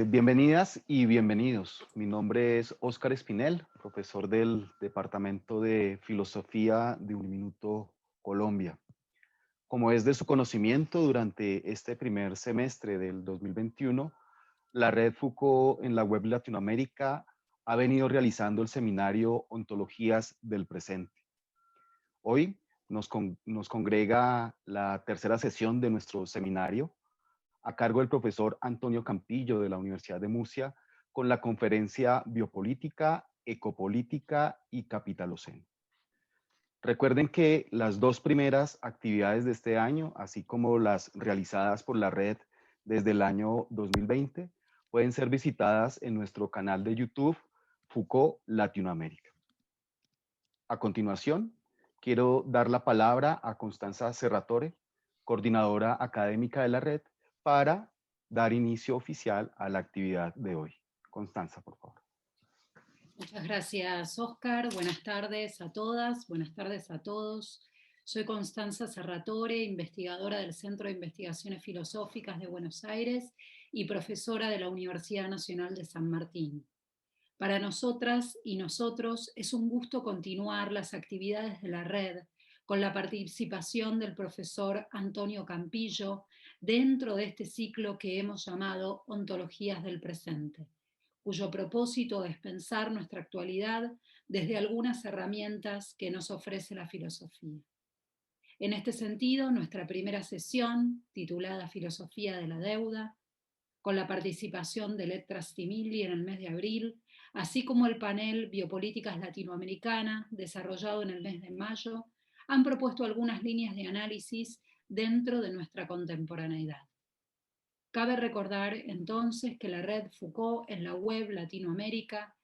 Bienvenidas y bienvenidos. Mi nombre es Óscar Espinel, profesor del Departamento de Filosofía de Uniminuto Colombia. Como es de su conocimiento, durante este primer semestre del 2021, la Red Foucault en la web Latinoamérica ha venido realizando el seminario Ontologías del Presente. Hoy nos congrega la tercera sesión de nuestro seminario, a cargo del profesor Antonio Campillo de la Universidad de Murcia, con la conferencia Biopolítica, Ecopolítica y Capitaloceno. Recuerden que las dos primeras actividades de este año, así como las realizadas por la red desde el año 2020, pueden ser visitadas en nuestro canal de YouTube Foucault Latinoamérica. A continuación, quiero dar la palabra a Constanza Serratore, coordinadora académica de la red, para dar inicio oficial a la actividad de hoy. Constanza, por favor. Muchas gracias, Óscar. Buenas tardes a todas, buenas tardes a todos. Soy Constanza Serratore, investigadora del Centro de Investigaciones Filosóficas de Buenos Aires y profesora de la Universidad Nacional de San Martín. Para nosotras y nosotros es un gusto continuar las actividades de la red con la participación del profesor Antonio Campillo dentro de este ciclo que hemos llamado Ontologías del Presente, cuyo propósito es pensar nuestra actualidad desde algunas herramientas que nos ofrece la filosofía. En este sentido, nuestra primera sesión, titulada Filosofía de la Deuda, con la participación de Letra Stimili en el mes de abril, así como el panel Biopolíticas Latinoamericana, desarrollado en el mes de mayo, han propuesto algunas líneas de análisis dentro de nuestra contemporaneidad. Cabe recordar entonces que la Red Foucault en la web Latinoamérica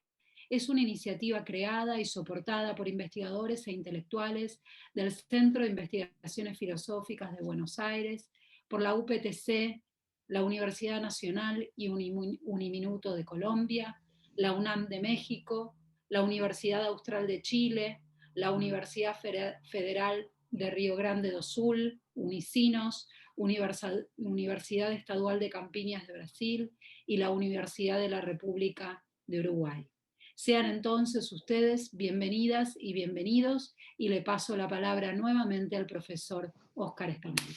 es una iniciativa creada y soportada por investigadores e intelectuales del Centro de Investigaciones Filosóficas de Buenos Aires, por la UPTC, la Universidad Nacional y Uniminuto de Colombia, la UNAM de México, la Universidad Austral de Chile, la Universidad Federal de Río Grande do Sul, Unicinos, Universidad Estadual de Campiñas de Brasil y la Universidad de la República de Uruguay. Sean entonces ustedes bienvenidas y bienvenidos, y le paso la palabra nuevamente al profesor Óscar Espinel.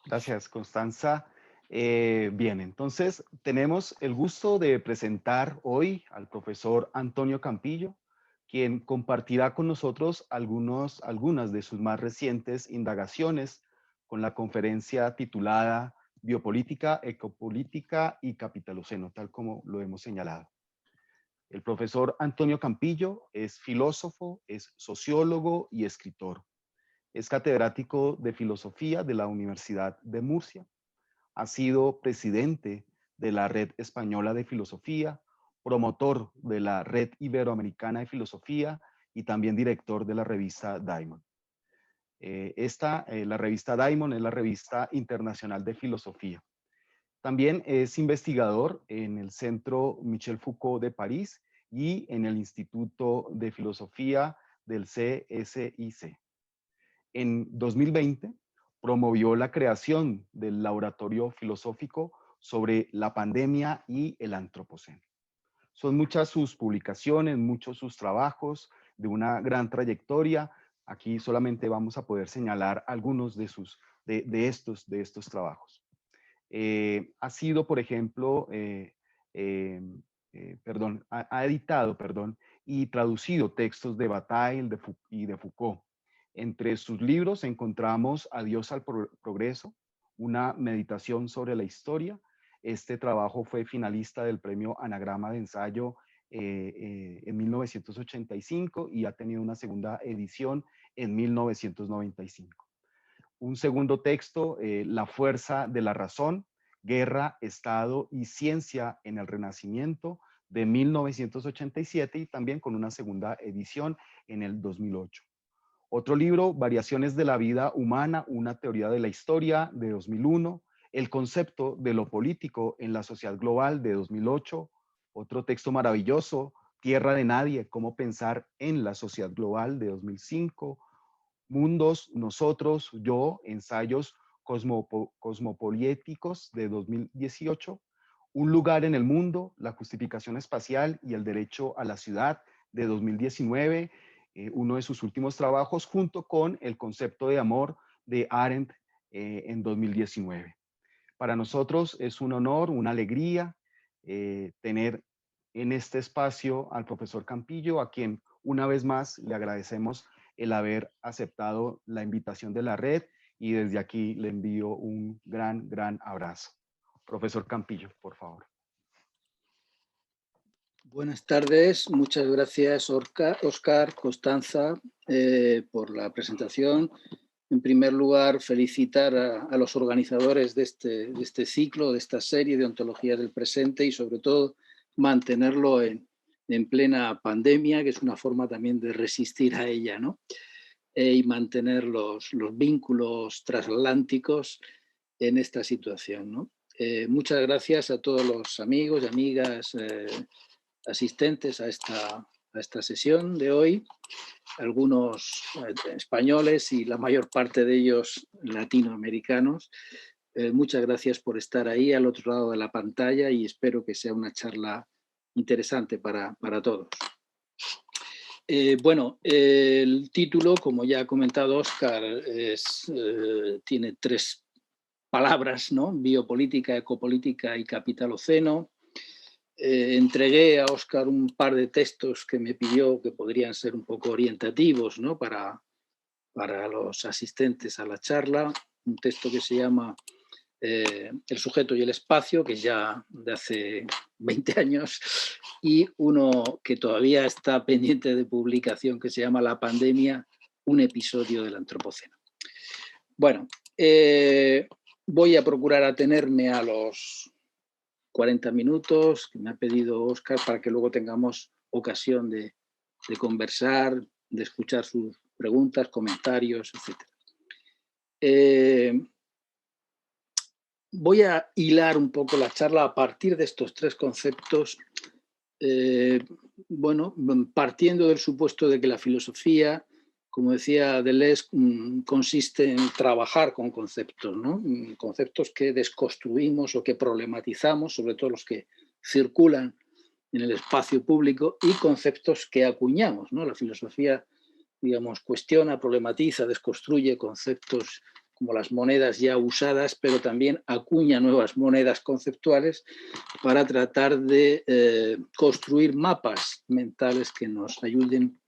Gracias, Constanza. Bien, entonces tenemos el gusto de presentar hoy al profesor Antonio Campillo, quien compartirá con nosotros algunas de sus más recientes indagaciones con la conferencia titulada Biopolítica, Ecopolítica y Capitaloceno, tal como lo hemos señalado. El profesor Antonio Campillo es filósofo, es sociólogo y escritor. Es catedrático de filosofía de la Universidad de Murcia. Ha sido presidente de la Red Española de Filosofía, promotor de la Red Iberoamericana de Filosofía y también director de la revista Diamond. La revista Diamond es la revista internacional de filosofía. También es investigador en el Centro Michel Foucault de París y en el Instituto de Filosofía del CSIC. En 2020 promovió la creación del Laboratorio Filosófico sobre la pandemia y el antropoceno. Son muchas sus publicaciones, muchos sus trabajos de una gran trayectoria. Aquí solamente vamos a poder señalar algunos de estos trabajos. Ha sido, por ejemplo, ha editado, y traducido textos de Bataille y de Foucault. Entre sus libros encontramos Adiós al Progreso, una meditación sobre la historia. Este trabajo fue finalista del premio Anagrama de Ensayo en 1985 y ha tenido una segunda edición en 1995. Un segundo texto, La fuerza de la razón, Guerra, Estado y Ciencia en el Renacimiento, de 1987, y también con una segunda edición en el 2008. Otro libro, Variaciones de la vida humana, una teoría de la historia, de 2001. El concepto de lo político en la sociedad global, de 2008. Otro texto maravilloso, Tierra de nadie, cómo pensar en la sociedad global, de 2005. Mundos, nosotros, yo, ensayos cosmopoliéticos, de 2018. Un lugar en el mundo, la justificación espacial y el derecho a la ciudad, de 2019, uno de sus últimos trabajos, junto con el concepto de amor de Arendt en 2019. Para nosotros es un honor, una alegría tener en este espacio al profesor Campillo, a quien una vez más le agradecemos el haber aceptado la invitación de la red, y desde aquí le envío un gran abrazo. Profesor Campillo, por favor. Buenas tardes, muchas gracias Óscar, Constanza, por la presentación. En primer lugar, felicitar a los organizadores de este ciclo, de esta serie de ontologías del presente, y sobre todo mantenerlo en plena pandemia, que es una forma también de resistir a ella, ¿no? Y mantener los vínculos transatlánticos en esta situación, ¿no? Muchas gracias a todos los amigos y amigas asistentes a esta sesión de hoy, algunos españoles y la mayor parte de ellos latinoamericanos. Muchas gracias por estar ahí al otro lado de la pantalla, y espero que sea una charla interesante para todos. Bueno, el título, como ya ha comentado Óscar, tiene 3 palabras, ¿no? Biopolítica, ecopolítica y capitaloceno. Entregué a Óscar un par de textos que me pidió que podrían ser un poco orientativos, ¿no? para los asistentes a la charla. Un texto que se llama El sujeto y el espacio, que ya de hace 20 años, y uno que todavía está pendiente de publicación, que se llama La pandemia, un episodio del antropoceno. Bueno, voy a procurar atenerme a los 40 minutos que me ha pedido Óscar, para que luego tengamos ocasión de conversar, de escuchar sus preguntas, comentarios, etc. Voy a hilar un poco la charla a partir de estos 3 conceptos, bueno, partiendo del supuesto de que la filosofía, como decía Deleuze, consiste en trabajar con conceptos, ¿no? Conceptos que desconstruimos o que problematizamos, sobre todo los que circulan en el espacio público, y conceptos que acuñamos, ¿no? La filosofía, digamos, cuestiona, problematiza, desconstruye conceptos como las monedas ya usadas, pero también acuña nuevas monedas conceptuales para tratar de construir mapas mentales que nos ayuden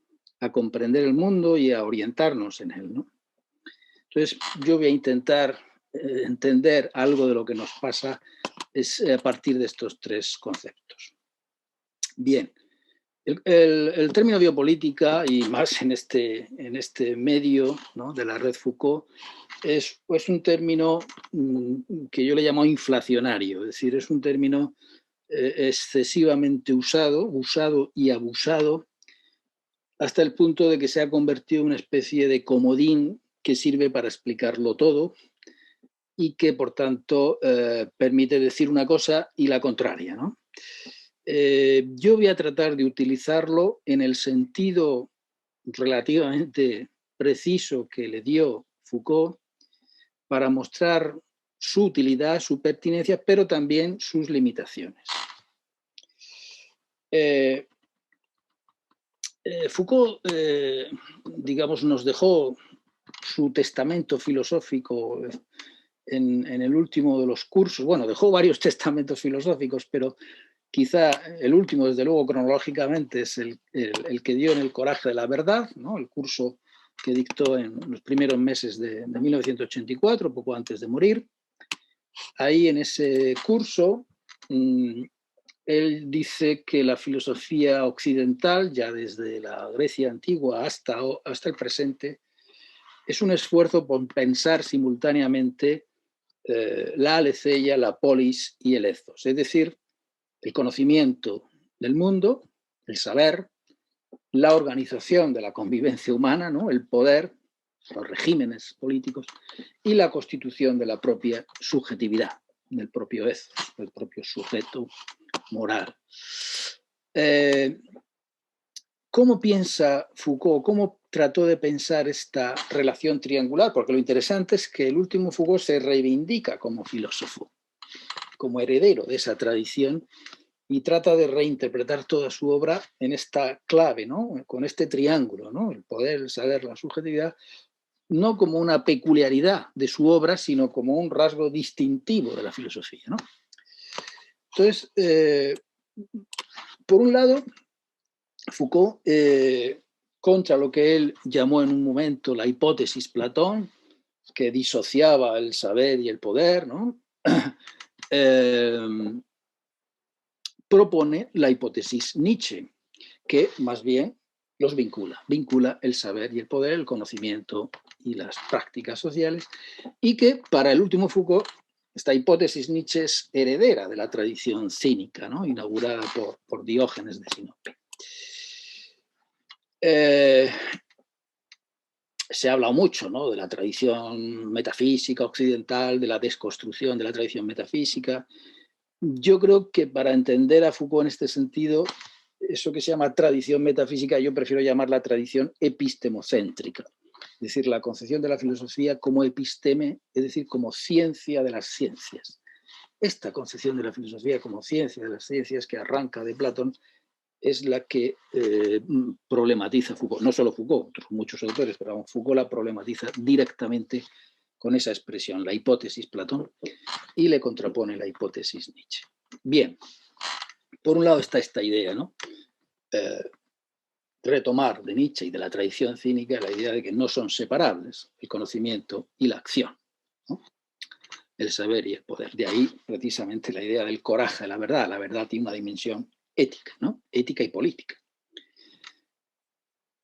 a comprender el mundo y a orientarnos en él, ¿no? Entonces, yo voy a intentar entender algo de lo que nos pasa a partir de estos 3 conceptos. Bien, el término biopolítica, y más en este medio, ¿no?, de la red Foucault, es un término que yo le llamo inflacionario, es decir, es un término excesivamente usado y abusado, hasta el punto de que se ha convertido en una especie de comodín que sirve para explicarlo todo, y que, por tanto, permite decir una cosa y la contraria, ¿no? Yo voy a tratar de utilizarlo en el sentido relativamente preciso que le dio Foucault, para mostrar su utilidad, su pertinencia, pero también sus limitaciones. Foucault, digamos, nos dejó su testamento filosófico en el último de los cursos. Bueno, dejó varios testamentos filosóficos, pero quizá el último, desde luego, cronológicamente, es el que dio en El coraje de la verdad, ¿no? El curso que dictó en los primeros meses de 1984, poco antes de morir. Ahí, en ese curso, él dice que la filosofía occidental, ya desde la Grecia antigua hasta el presente, es un esfuerzo por pensar simultáneamente la aletheia, la polis y el ethos, es decir, el conocimiento del mundo, el saber, la organización de la convivencia humana, ¿no?, el poder, los regímenes políticos, y la constitución de la propia subjetividad, del propio ethos, del propio sujeto moral. ¿Cómo piensa Foucault? ¿Cómo trató de pensar esta relación triangular? Porque lo interesante es que el último Foucault se reivindica como filósofo como heredero de esa tradición y trata de reinterpretar toda su obra en esta clave, ¿no? Con este triángulo, ¿no? El poder, el saber, la subjetividad, no como una peculiaridad de su obra, sino como un rasgo distintivo de la filosofía, ¿no? Entonces, por un lado, Foucault, contra lo que él llamó en un momento la hipótesis Platón, que disociaba el saber y el poder, ¿no? Propone la hipótesis Nietzsche, que más bien los vincula el saber y el poder, el conocimiento y las prácticas sociales, y que para el último Foucault esta hipótesis Nietzsche es heredera de la tradición cínica, ¿no? Inaugurada por Diógenes de Sinope. Se ha hablado mucho, ¿no? De la tradición metafísica occidental, de la desconstrucción de la tradición metafísica. Yo creo que para entender a Foucault en este sentido, eso que se llama tradición metafísica, yo prefiero llamarla tradición epistemocéntrica, es decir, la concepción de la filosofía como episteme, es decir, como ciencia de las ciencias. Esta concepción de la filosofía como ciencia de las ciencias, que arranca de Platón, es la que problematiza Foucault. No solo Foucault, otros muchos autores, pero Foucault la problematiza directamente con esa expresión, la hipótesis Platón, y le contrapone la hipótesis Nietzsche. Bien, por un lado está esta idea, ¿no? Retomar de Nietzsche y de la tradición cínica la idea de que no son separables el conocimiento y la acción, ¿no? El saber y el poder. De ahí precisamente la idea del coraje de la verdad. La verdad tiene una dimensión ética, ¿no? Ética y política.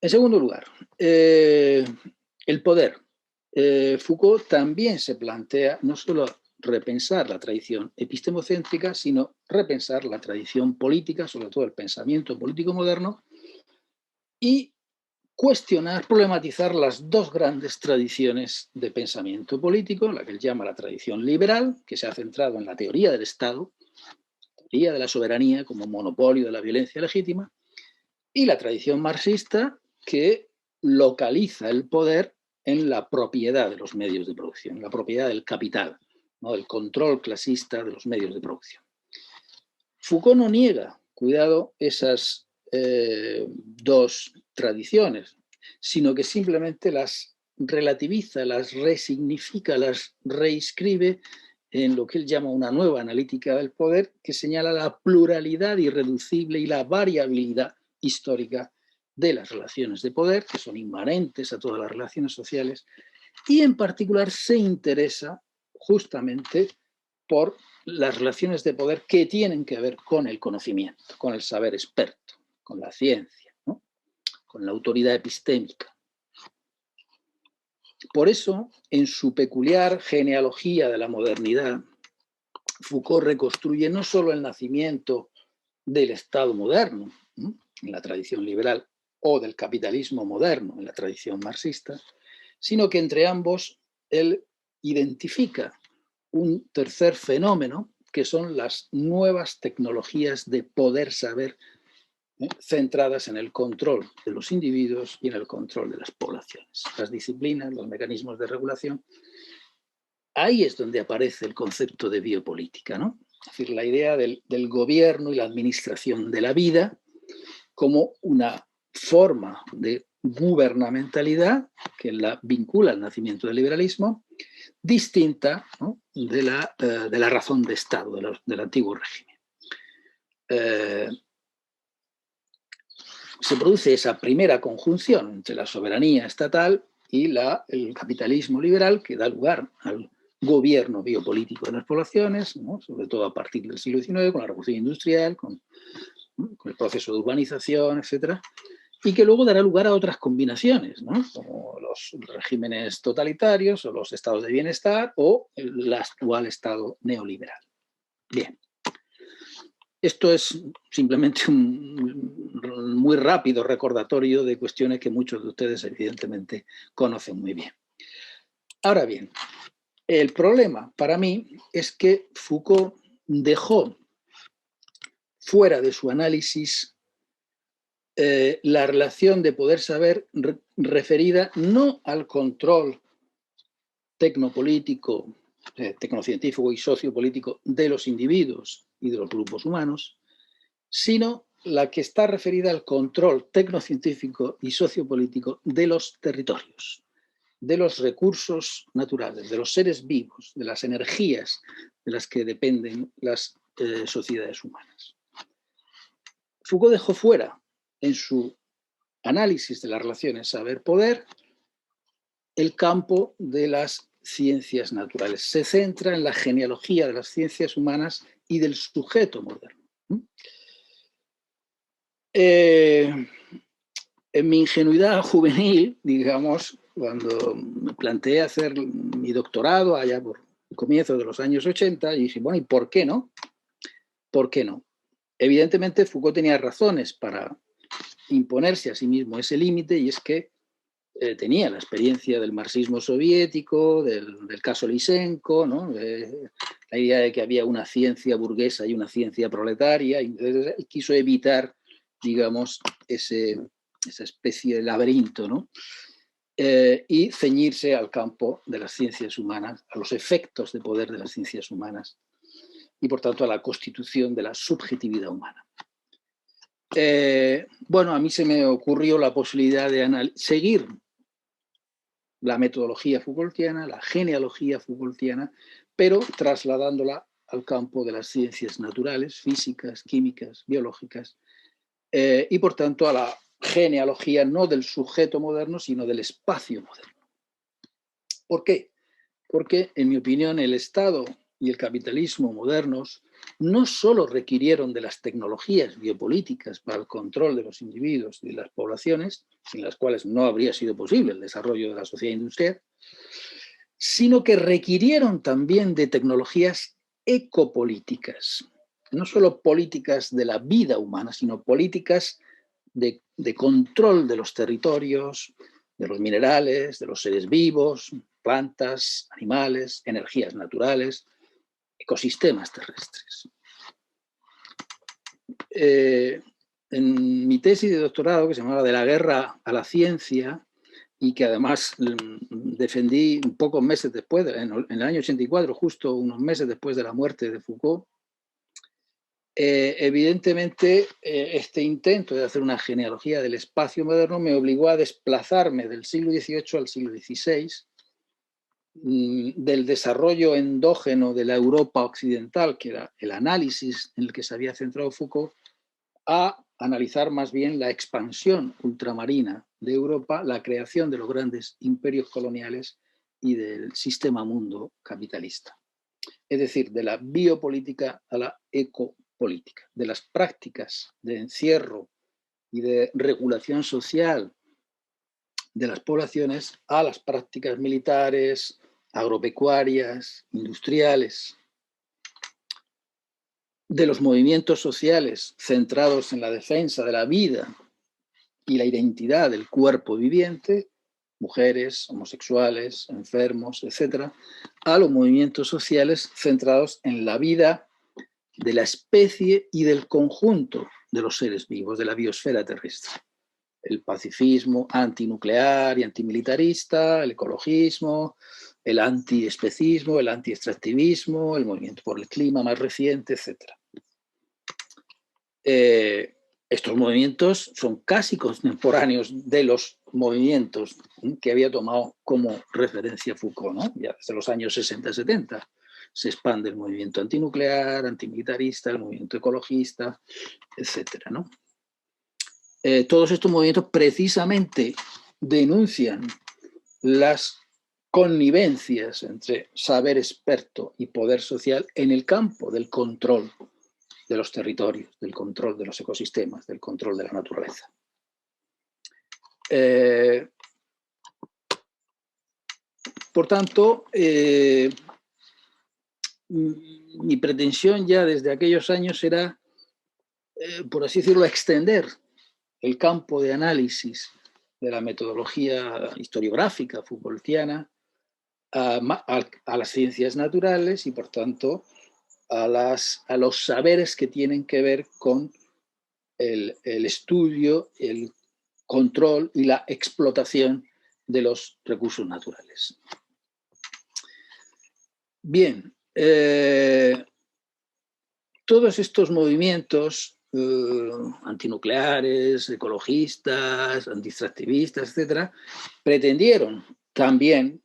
En segundo lugar, el poder. Foucault también se plantea no solo repensar la tradición epistemocéntrica, sino repensar la tradición política, sobre todo el pensamiento político moderno, y cuestionar, problematizar las dos grandes tradiciones de pensamiento político, la que él llama la tradición liberal, que se ha centrado en la teoría del Estado, teoría de la soberanía como monopolio de la violencia legítima, y la tradición marxista, que localiza el poder en la propiedad de los medios de producción, la propiedad del capital, ¿no? El control clasista de los medios de producción. Foucault no niega, cuidado, esas dos tradiciones, sino que simplemente las relativiza, las resignifica, las reescribe en lo que él llama una nueva analítica del poder, que señala la pluralidad irreducible y la variabilidad histórica de las relaciones de poder, que son inmanentes a todas las relaciones sociales, y en particular se interesa justamente por las relaciones de poder que tienen que ver con el conocimiento, con el saber experto, con la ciencia, ¿no? Con la autoridad epistémica. Por eso, en su peculiar genealogía de la modernidad, Foucault reconstruye no solo el nacimiento del Estado moderno, ¿no? En la tradición liberal, o del capitalismo moderno, en la tradición marxista, sino que entre ambos él identifica un tercer fenómeno, que son las nuevas tecnologías de poder saber, centradas en el control de los individuos y en el control de las poblaciones. Las disciplinas, los mecanismos de regulación. Ahí es donde aparece el concepto de biopolítica, ¿no? Es decir, la idea del gobierno y la administración de la vida como una forma de gubernamentalidad que la vincula al nacimiento del liberalismo, distinta, ¿no? de la razón de Estado, del antiguo régimen. Se produce esa primera conjunción entre la soberanía estatal y el capitalismo liberal, que da lugar al gobierno biopolítico de las poblaciones, ¿no? Sobre todo a partir del siglo XIX, con la revolución industrial, con el proceso de urbanización, etcétera, y que luego dará lugar a otras combinaciones, ¿no? Como los regímenes totalitarios o los estados de bienestar o el actual estado neoliberal. Bien. Esto es simplemente un muy rápido recordatorio de cuestiones que muchos de ustedes evidentemente conocen muy bien. Ahora bien, el problema para mí es que Foucault dejó fuera de su análisis la relación de poder-saber referida no al control tecnopolítico tecnocientífico y sociopolítico de los individuos y de los grupos humanos, sino la que está referida al control tecnocientífico y sociopolítico de los territorios, de los recursos naturales, de los seres vivos, de las energías de las que dependen las sociedades humanas. Foucault dejó fuera, en su análisis de las relaciones saber-poder, el campo de las ciencias naturales. Se centra en la genealogía de las ciencias humanas y del sujeto moderno. En mi ingenuidad juvenil, digamos, cuando me planteé hacer mi doctorado allá por comienzos de los años 80, y dije, bueno, ¿y por qué no? ¿Por qué no? Evidentemente Foucault tenía razones para imponerse a sí mismo ese límite, y es que tenía la experiencia del marxismo soviético, del caso Lysenko, ¿no? La idea de que había una ciencia burguesa y una ciencia proletaria, y entonces quiso evitar, digamos, esa especie de laberinto, ¿no? Y ceñirse al campo de las ciencias humanas, a los efectos de poder de las ciencias humanas y, por tanto, a la constitución de la subjetividad humana. Bueno, a mí se me ocurrió la posibilidad de seguir la metodología Foucaultiana, la genealogía Foucaultiana, pero trasladándola al campo de las ciencias naturales, físicas, químicas, biológicas, y por tanto a la genealogía no del sujeto moderno, sino del espacio moderno. ¿Por qué? Porque, en mi opinión, el Estado y el capitalismo modernos no solo requirieron de las tecnologías biopolíticas para el control de los individuos y de las poblaciones, sin las cuales no habría sido posible el desarrollo de la sociedad industrial, sino que requirieron también de tecnologías ecopolíticas, no solo políticas de la vida humana, sino políticas de control de los territorios, de los minerales, de los seres vivos, plantas, animales, energías naturales, ecosistemas terrestres. En mi tesis de doctorado, que se llamaba De la guerra a la ciencia, y que además defendí pocos meses después, en el año 84, justo unos meses después de la muerte de Foucault, evidentemente este intento de hacer una genealogía del espacio moderno me obligó a desplazarme del siglo XVIII al siglo XVI, del desarrollo endógeno de la Europa occidental, que era el análisis en el que se había centrado Foucault, a analizar más bien la expansión ultramarina de Europa, la creación de los grandes imperios coloniales y del sistema mundo capitalista. Es decir, de la biopolítica a la ecopolítica, de las prácticas de encierro y de regulación social de las poblaciones a las prácticas militares, agropecuarias, industriales, de los movimientos sociales centrados en la defensa de la vida y la identidad del cuerpo viviente, mujeres, homosexuales, enfermos, etc., a los movimientos sociales centrados en la vida de la especie y del conjunto de los seres vivos, de la biosfera terrestre. El pacifismo antinuclear y antimilitarista, el ecologismo, el antiespecismo, el antiextractivismo, el movimiento por el clima más reciente, etc. Estos movimientos son casi contemporáneos de los movimientos que había tomado como referencia Foucault, ¿no? Ya desde los años 60-70 se expande el movimiento antinuclear, antimilitarista, el movimiento ecologista, etc., ¿no? Todos estos movimientos precisamente denuncian las connivencias entre saber experto y poder social en el campo del control de los territorios, del control de los ecosistemas, del control de la naturaleza. Por tanto, mi pretensión ya desde aquellos años era, por así decirlo, extender el campo de análisis de la metodología historiográfica Foucaultiana a las ciencias naturales y, por tanto, a los saberes que tienen que ver con el estudio, el control y la explotación de los recursos naturales. Bien, todos estos movimientos antinucleares, ecologistas, antiextractivistas, etcétera, pretendieron también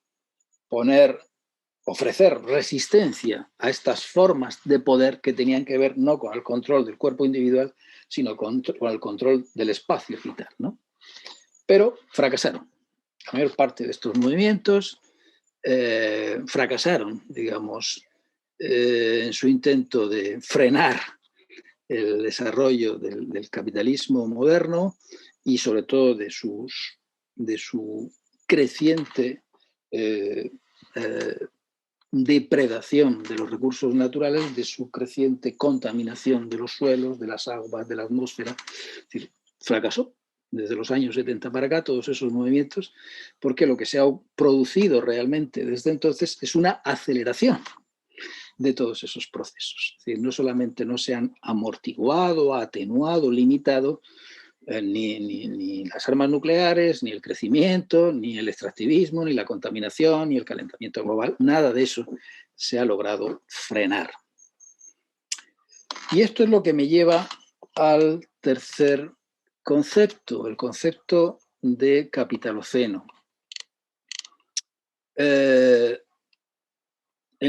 ofrecer resistencia a estas formas de poder que tenían que ver no con el control del cuerpo individual, sino con el control del espacio vital, ¿no? Pero fracasaron. La mayor parte de estos movimientos fracasaron, digamos, en su intento de frenar el desarrollo del capitalismo moderno y sobre todo de su creciente depredación de los recursos naturales, de su creciente contaminación de los suelos, de las aguas, de la atmósfera. Es decir, fracasó desde los años 70 para acá todos esos movimientos, porque lo que se ha producido realmente desde entonces es una aceleración de todos esos procesos. Es decir, no solamente no se han amortiguado, atenuado, limitado ni las armas nucleares, ni el crecimiento, ni el extractivismo, ni la contaminación, ni el calentamiento global, nada de eso se ha logrado frenar. Y esto es lo que me lleva al tercer concepto, el concepto de capitaloceno. En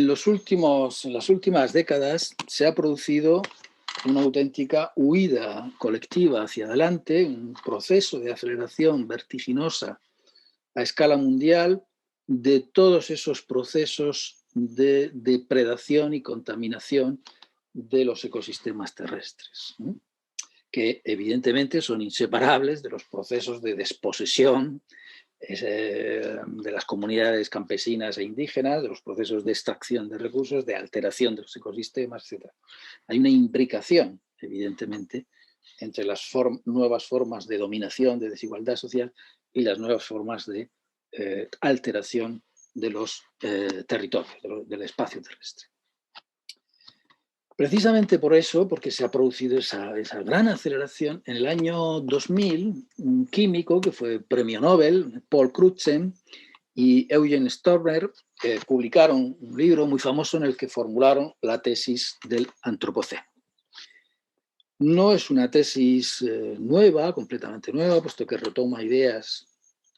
las últimas décadas se ha producido una auténtica huida colectiva hacia adelante, un proceso de aceleración vertiginosa a escala mundial de todos esos procesos de depredación y contaminación de los ecosistemas terrestres, ¿no? Que evidentemente son inseparables de los procesos de desposesión de las comunidades campesinas e indígenas, de los procesos de extracción de recursos, de alteración de los ecosistemas, etc. Hay una imbricación, evidentemente, entre las nuevas formas de dominación, de desigualdad social y las nuevas formas de alteración de los territorios, del espacio terrestre. Precisamente por eso, porque se ha producido esa gran aceleración, en el año 2000, un químico que fue premio Nobel, Paul Crutzen y Eugen Störmer, publicaron un libro muy famoso en el que formularon la tesis del antropoceno. No es una tesis nueva, completamente nueva, puesto que retoma ideas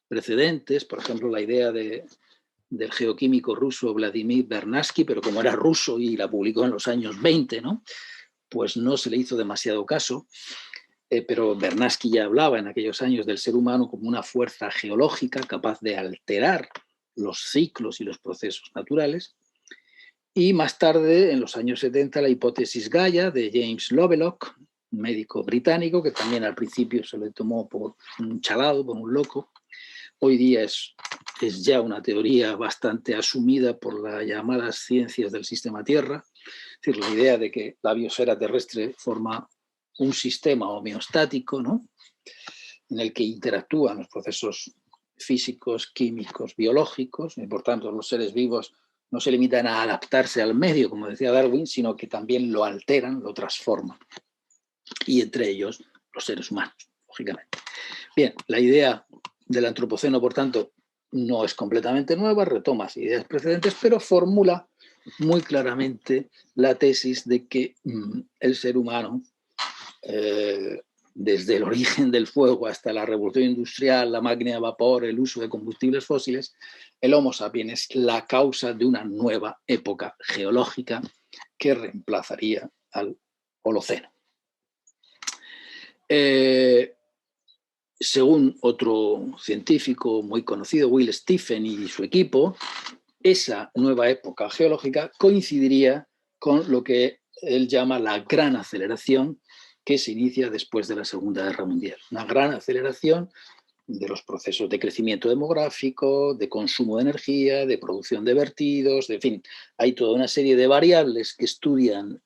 precedentes, por ejemplo, la idea del geoquímico ruso Vladimir Vernadsky, pero como era ruso y la publicó en los años 20, ¿no? Pues no se le hizo demasiado caso, pero Vernadsky ya hablaba en aquellos años del ser humano como una fuerza geológica capaz de alterar los ciclos y los procesos naturales. Y más tarde, en los años 70, la hipótesis Gaia de James Lovelock, un médico británico que también al principio se le tomó por un chalado, por un loco. Hoy día es ya una teoría bastante asumida por las llamadas ciencias del sistema Tierra. Es decir, la idea de que la biosfera terrestre forma un sistema homeostático, ¿no? En el que interactúan los procesos físicos, químicos, biológicos, y por tanto los seres vivos no se limitan a adaptarse al medio, como decía Darwin, sino que también lo alteran, lo transforman. Y entre ellos los seres humanos, lógicamente. Bien, la idea del antropoceno, por tanto, no es completamente nueva, retoma ideas precedentes, pero formula muy claramente la tesis de que el ser humano, desde el origen del fuego hasta la revolución industrial, la máquina de vapor, el uso de combustibles fósiles, el Homo sapiens es la causa de una nueva época geológica que reemplazaría al Holoceno. Según otro científico muy conocido, Will Stephen y su equipo, esa nueva época geológica coincidiría con lo que él llama la gran aceleración que se inicia después de la Segunda Guerra Mundial. Una gran aceleración de los procesos de crecimiento demográfico, de consumo de energía, de producción de vertidos, en fin, hay toda una serie de variables que estudian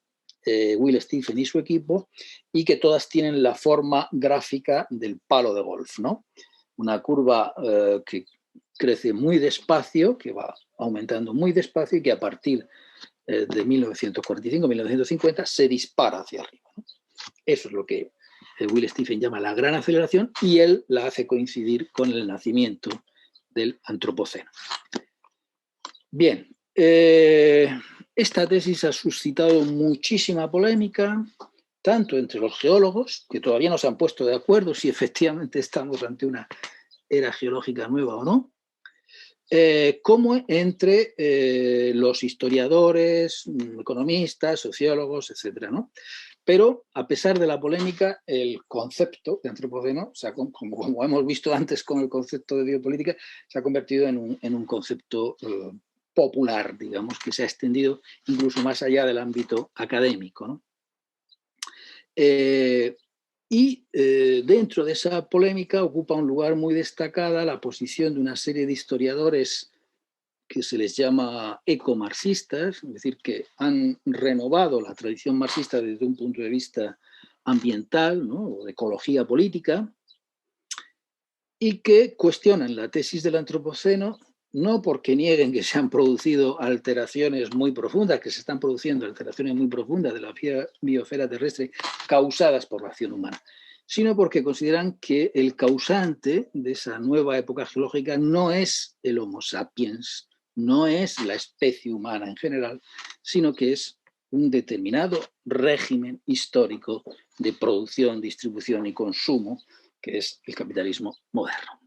Will Stephen y su equipo, y que todas tienen la forma gráfica del palo de golf, ¿no? Una curva que crece muy despacio, que va aumentando muy despacio y que a partir de 1945-1950 se dispara hacia arriba, ¿no? Eso es lo que Will Stephen llama la gran aceleración, y él la hace coincidir con el nacimiento del antropoceno. Bien, Esta tesis ha suscitado muchísima polémica, tanto entre los geólogos, que todavía no se han puesto de acuerdo si efectivamente estamos ante una era geológica nueva o no, como entre los historiadores, economistas, sociólogos, etc., ¿no? Pero, a pesar de la polémica, el concepto de antropoceno, como hemos visto antes con el concepto de biopolítica, se ha convertido en un concepto popular, digamos, que se ha extendido incluso más allá del ámbito académico, ¿no? Dentro de esa polémica ocupa un lugar muy destacada la posición de una serie de historiadores que se les llama ecomarxistas, es decir, que han renovado la tradición marxista desde un punto de vista ambiental, ¿no?, o de ecología política, y que cuestionan la tesis del antropoceno no porque nieguen que se han producido alteraciones muy profundas, que se están produciendo alteraciones muy profundas de la biosfera terrestre causadas por la acción humana, sino porque consideran que el causante de esa nueva época geológica no es el Homo sapiens, no es la especie humana en general, sino que es un determinado régimen histórico de producción, distribución y consumo, que es el capitalismo moderno.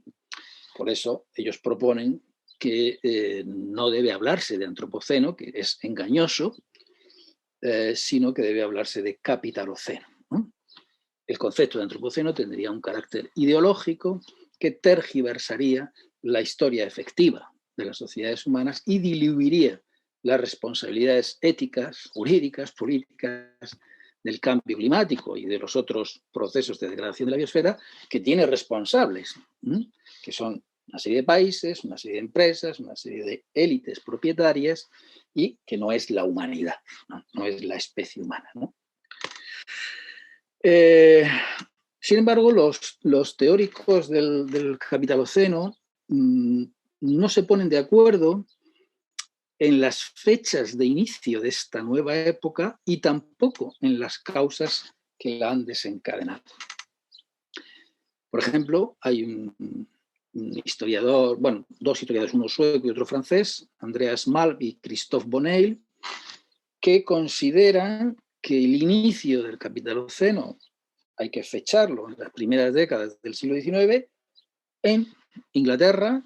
Por eso ellos proponen que no debe hablarse de antropoceno, que es engañoso, sino que debe hablarse de capitaloceno, ¿no? El concepto de antropoceno tendría un carácter ideológico que tergiversaría la historia efectiva de las sociedades humanas y diluiría las responsabilidades éticas, jurídicas, políticas del cambio climático y de los otros procesos de degradación de la biosfera que tiene responsables, que son una serie de países, una serie de empresas, una serie de élites propietarias y que no es la humanidad, no es la especie humana, ¿no? Sin embargo, los teóricos del capitaloceno no se ponen de acuerdo en las fechas de inicio de esta nueva época y tampoco en las causas que la han desencadenado. Por ejemplo, hay un historiador, bueno, dos historiadores, uno sueco y otro francés, Andreas Malm y Christophe Bonneil, que consideran que el inicio del capitaloceno hay que fecharlo en las primeras décadas del siglo XIX en Inglaterra,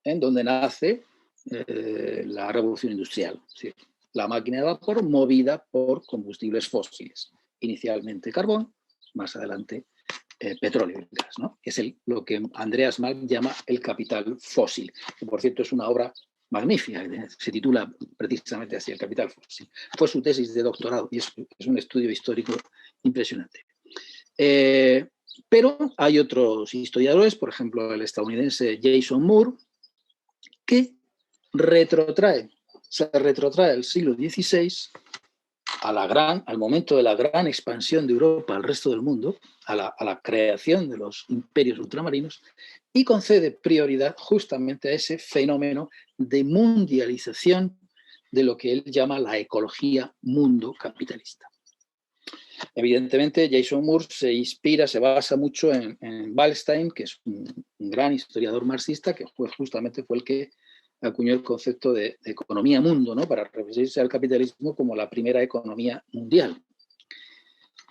en donde nace la revolución industrial, es decir, la máquina de vapor movida por combustibles fósiles, inicialmente carbón, más adelante petróleo y gas, ¿no? Es lo que Andreas Malm llama el capital fósil, que por cierto es una obra magnífica, se titula precisamente así, El capital fósil. Fue su tesis de doctorado y es un estudio histórico impresionante. Pero hay otros historiadores, por ejemplo el estadounidense Jason Moore, que se retrotrae al siglo XVI, al momento de la gran expansión de Europa al resto del mundo, a la creación de los imperios ultramarinos, y concede prioridad justamente a ese fenómeno de mundialización de lo que él llama la ecología mundo capitalista. Evidentemente, Jason Moore se basa mucho en Ballstein, que es un gran historiador marxista, que justamente fue el que acuñó el concepto de economía mundo, ¿no?, para referirse al capitalismo como la primera economía mundial.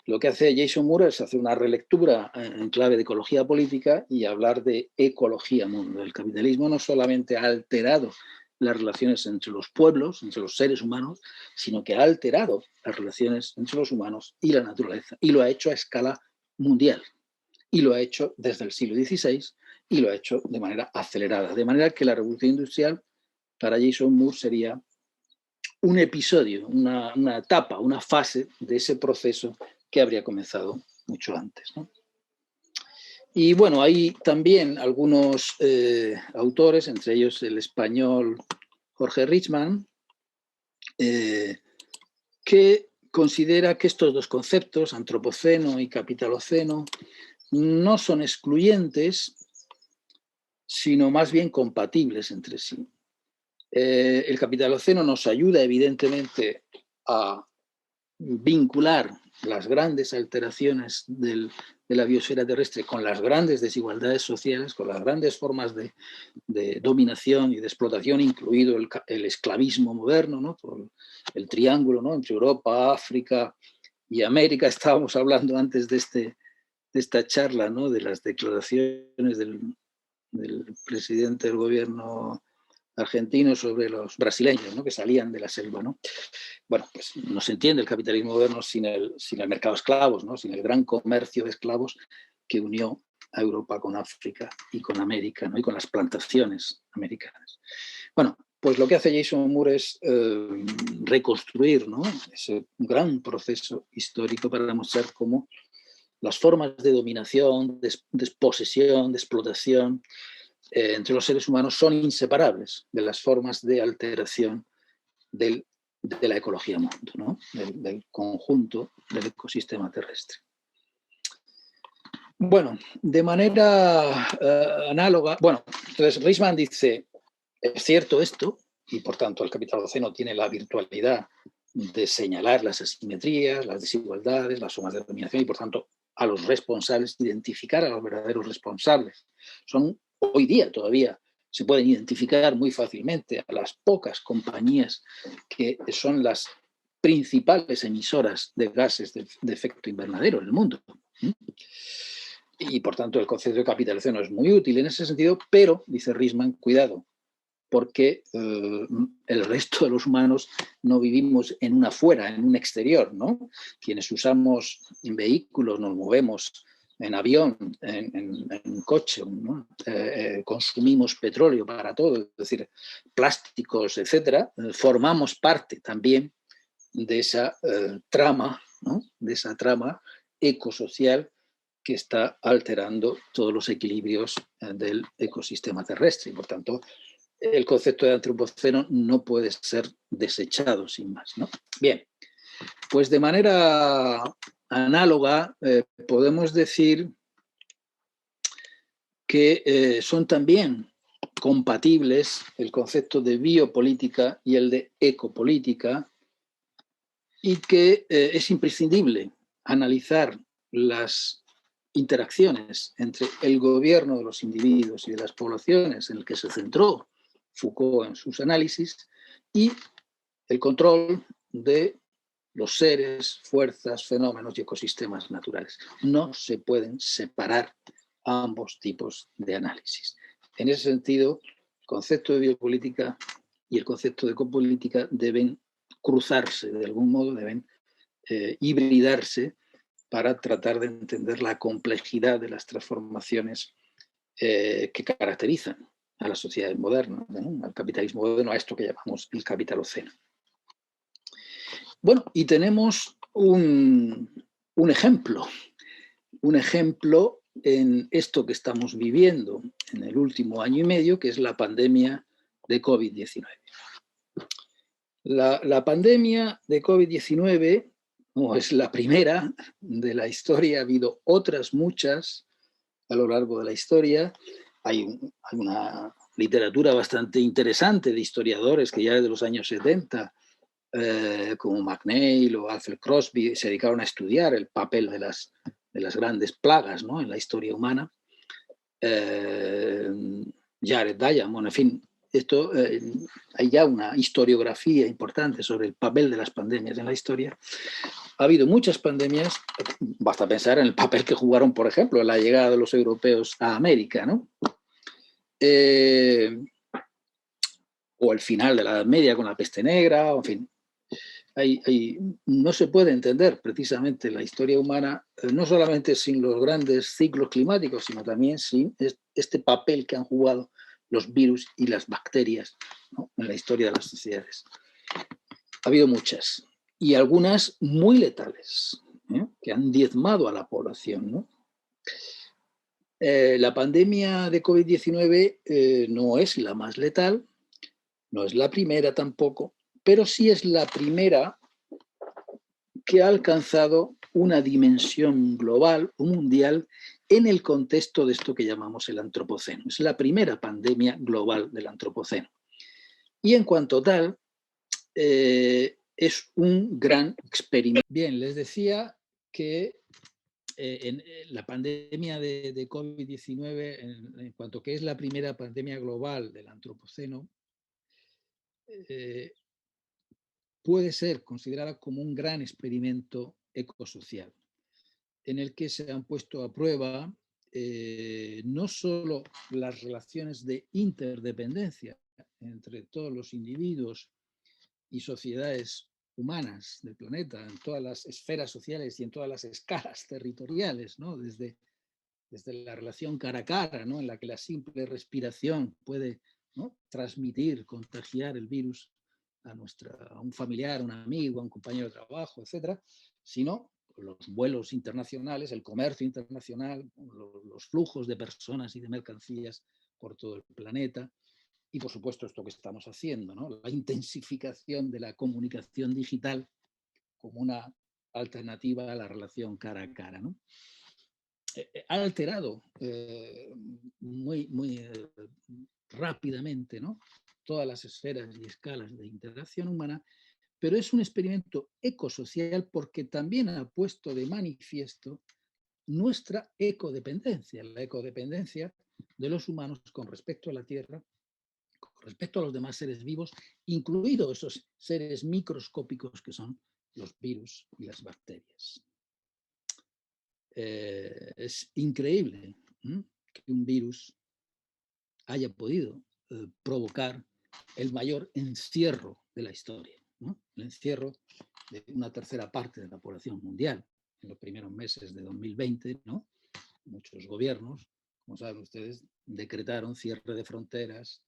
Lo que hace Jason Moore es hacer una relectura en clave de ecología política y hablar de ecología mundo. El capitalismo no solamente ha alterado las relaciones entre los pueblos, entre los seres humanos, sino que ha alterado las relaciones entre los humanos y la naturaleza. Y lo ha hecho a escala mundial. Y lo ha hecho desde el siglo XVI y lo ha hecho de manera acelerada. De manera que la revolución industrial para Jason Moore sería un episodio, una etapa, una fase de ese proceso que habría comenzado mucho antes, ¿no? Y bueno, hay también algunos autores, entre ellos el español Jorge Richman, que considera que estos dos conceptos, antropoceno y capitaloceno, no son excluyentes, sino más bien compatibles entre sí. El capitaloceno nos ayuda, evidentemente, a vincular las grandes alteraciones del de la biosfera terrestre, con las grandes desigualdades sociales, con las grandes formas de dominación y de explotación, incluido el esclavismo moderno, ¿no? Todo el triángulo, ¿no? Entre Europa, África y América. Estábamos hablando antes de esta charla, ¿no? De las declaraciones del presidente del gobierno argentino sobre los brasileños, ¿no? Que salían de la selva, ¿no? Bueno, pues no se entiende el capitalismo moderno sin el mercado de esclavos, ¿no? Sin el gran comercio de esclavos que unió a Europa con África y con América, ¿no? Y con las plantaciones americanas. Bueno, pues lo que hace Jason Moore es reconstruir, ¿no? Ese gran proceso histórico para demostrar cómo las formas de dominación, de posesión, de explotación entre los seres humanos son inseparables de las formas de alteración de la ecología mundo, ¿no? del conjunto del ecosistema terrestre. Bueno, de manera análoga, bueno, entonces Riesman dice, es cierto esto, y por tanto el Capitaloceno tiene la virtualidad de señalar las asimetrías, las desigualdades, las formas de dominación y por tanto a los responsables, identificar a los verdaderos responsables. Son hoy día todavía se pueden identificar muy fácilmente a las pocas compañías que son las principales emisoras de gases de efecto invernadero en el mundo. Y por tanto el concepto de capitalización es muy útil en ese sentido, pero, dice Riesman, cuidado, porque el resto de los humanos no vivimos en un afuera, en un exterior, ¿no? Quienes usamos vehículos, nos movemos en avión, en coche, ¿no? Consumimos petróleo para todo, es decir, plásticos, etcétera, formamos parte también de esa trama, ¿no? De esa trama ecosocial que está alterando todos los equilibrios del ecosistema terrestre y por tanto el concepto de antropoceno no puede ser desechado sin más, ¿no? Bien, pues de manera análoga podemos decir que son también compatibles el concepto de biopolítica y el de ecopolítica y que es imprescindible analizar las interacciones entre el gobierno de los individuos y de las poblaciones en el que se centró Foucault en sus análisis y el control de los seres, fuerzas, fenómenos y ecosistemas naturales. No se pueden separar ambos tipos de análisis. En ese sentido, el concepto de biopolítica y el concepto de ecopolítica deben cruzarse de algún modo, deben hibridarse para tratar de entender la complejidad de las transformaciones que caracterizan a las sociedades modernas, ¿no? Al capitalismo moderno, a esto que llamamos el capitaloceno. Bueno, y tenemos un ejemplo en esto que estamos viviendo en el último año y medio, que es la pandemia de COVID-19. La pandemia de COVID-19 no es la primera de la historia, ha habido otras muchas a lo largo de la historia. Hay una literatura bastante interesante de historiadores que ya desde los años 70, como McNeill o Alfred Crosby, se dedicaron a estudiar el papel de las grandes plagas, ¿no? En la historia humana. Jared Diamond, en fin, hay ya una historiografía importante sobre el papel de las pandemias en la historia. Ha habido muchas pandemias, basta pensar en el papel que jugaron, por ejemplo, en la llegada de los europeos a América, ¿no? O el final de la Edad Media con la peste negra, en fin. No se puede entender precisamente la historia humana, no solamente sin los grandes ciclos climáticos, sino también sin este papel que han jugado los virus y las bacterias, ¿no? En la historia de las sociedades. Ha habido muchas, y algunas muy letales, que han diezmado a la población, ¿no? La pandemia de COVID-19 no es la más letal, no es la primera tampoco, pero sí es la primera que ha alcanzado una dimensión global o mundial en el contexto de esto que llamamos el antropoceno. Es la primera pandemia global del antropoceno. Y en cuanto tal, es un gran experimento. Bien, les decía que la pandemia de COVID-19, en cuanto que es la primera pandemia global del antropoceno, puede ser considerada como un gran experimento ecosocial, en el que se han puesto a prueba no solo las relaciones de interdependencia entre todos los individuos y sociedades humanas del planeta, en todas las esferas sociales y en todas las escalas territoriales, ¿no? Desde la relación cara a cara, ¿no? En la que la simple respiración puede, ¿no?, transmitir, contagiar el virus a un familiar, a un amigo, a un compañero de trabajo, etcétera, sino los vuelos internacionales, el comercio internacional, los flujos de personas y de mercancías por todo el planeta, y por supuesto esto que estamos haciendo, ¿no?, la intensificación de la comunicación digital como una alternativa a la relación cara a cara, ¿no? Ha alterado muy rápidamente, ¿no?, todas las esferas y escalas de interacción humana, pero es un experimento ecosocial porque también ha puesto de manifiesto nuestra ecodependencia, la ecodependencia de los humanos con respecto a la Tierra, con respecto a los demás seres vivos, incluidos esos seres microscópicos que son los virus y las bacterias. Es increíble que un virus haya podido provocar el mayor encierro de la historia, ¿no? El encierro de una tercera parte de la población mundial en los primeros meses de 2020, ¿no? Muchos gobiernos, como saben ustedes, decretaron cierre de fronteras,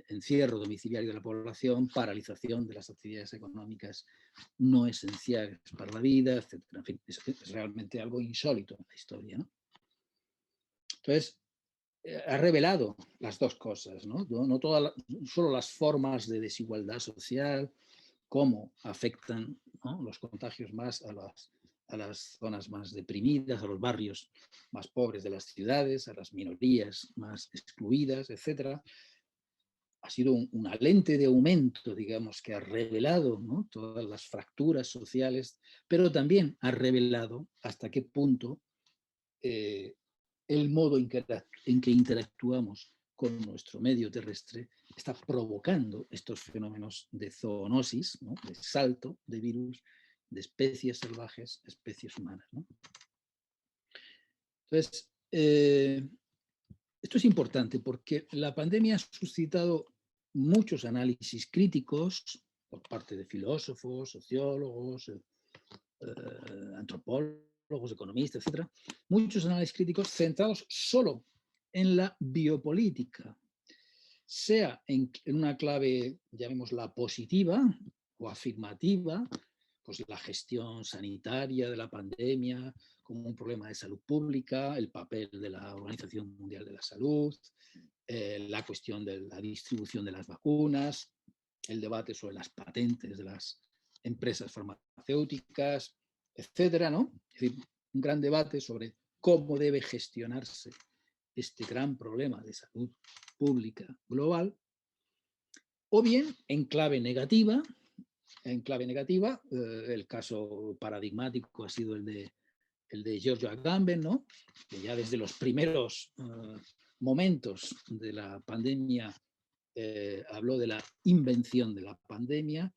encierro domiciliario de la población, paralización de las actividades económicas no esenciales para la vida, etc. En fin, es realmente algo insólito en la historia, ¿no? Entonces, ha revelado las dos cosas, ¿no? No solo las formas de desigualdad social, cómo afectan, ¿no?, los contagios más a las zonas más deprimidas, a los barrios más pobres de las ciudades, a las minorías más excluidas, etcétera. Ha sido una lente de aumento, digamos, que ha revelado, ¿no?, todas las fracturas sociales, pero también ha revelado hasta qué punto el modo en que interactuamos con nuestro medio terrestre está provocando estos fenómenos de zoonosis, ¿no?, de salto de virus de especies salvajes a especies humanas, ¿no? Entonces, esto es importante porque la pandemia ha suscitado muchos análisis críticos por parte de filósofos, sociólogos, antropólogos, economistas, etcétera, muchos análisis críticos centrados solo en la biopolítica, sea en una clave, llamémosla positiva o afirmativa, pues la gestión sanitaria de la pandemia como un problema de salud pública, el papel de la Organización Mundial de la Salud, la cuestión de la distribución de las vacunas, el debate sobre las patentes de las empresas farmacéuticas, etcétera, ¿no? Es decir, un gran debate sobre cómo debe gestionarse este gran problema de salud pública global, o bien en clave negativa. El caso paradigmático ha sido el de Giorgio Agamben, ¿no?, que ya desde los primeros momentos de la pandemia habló de la invención de la pandemia,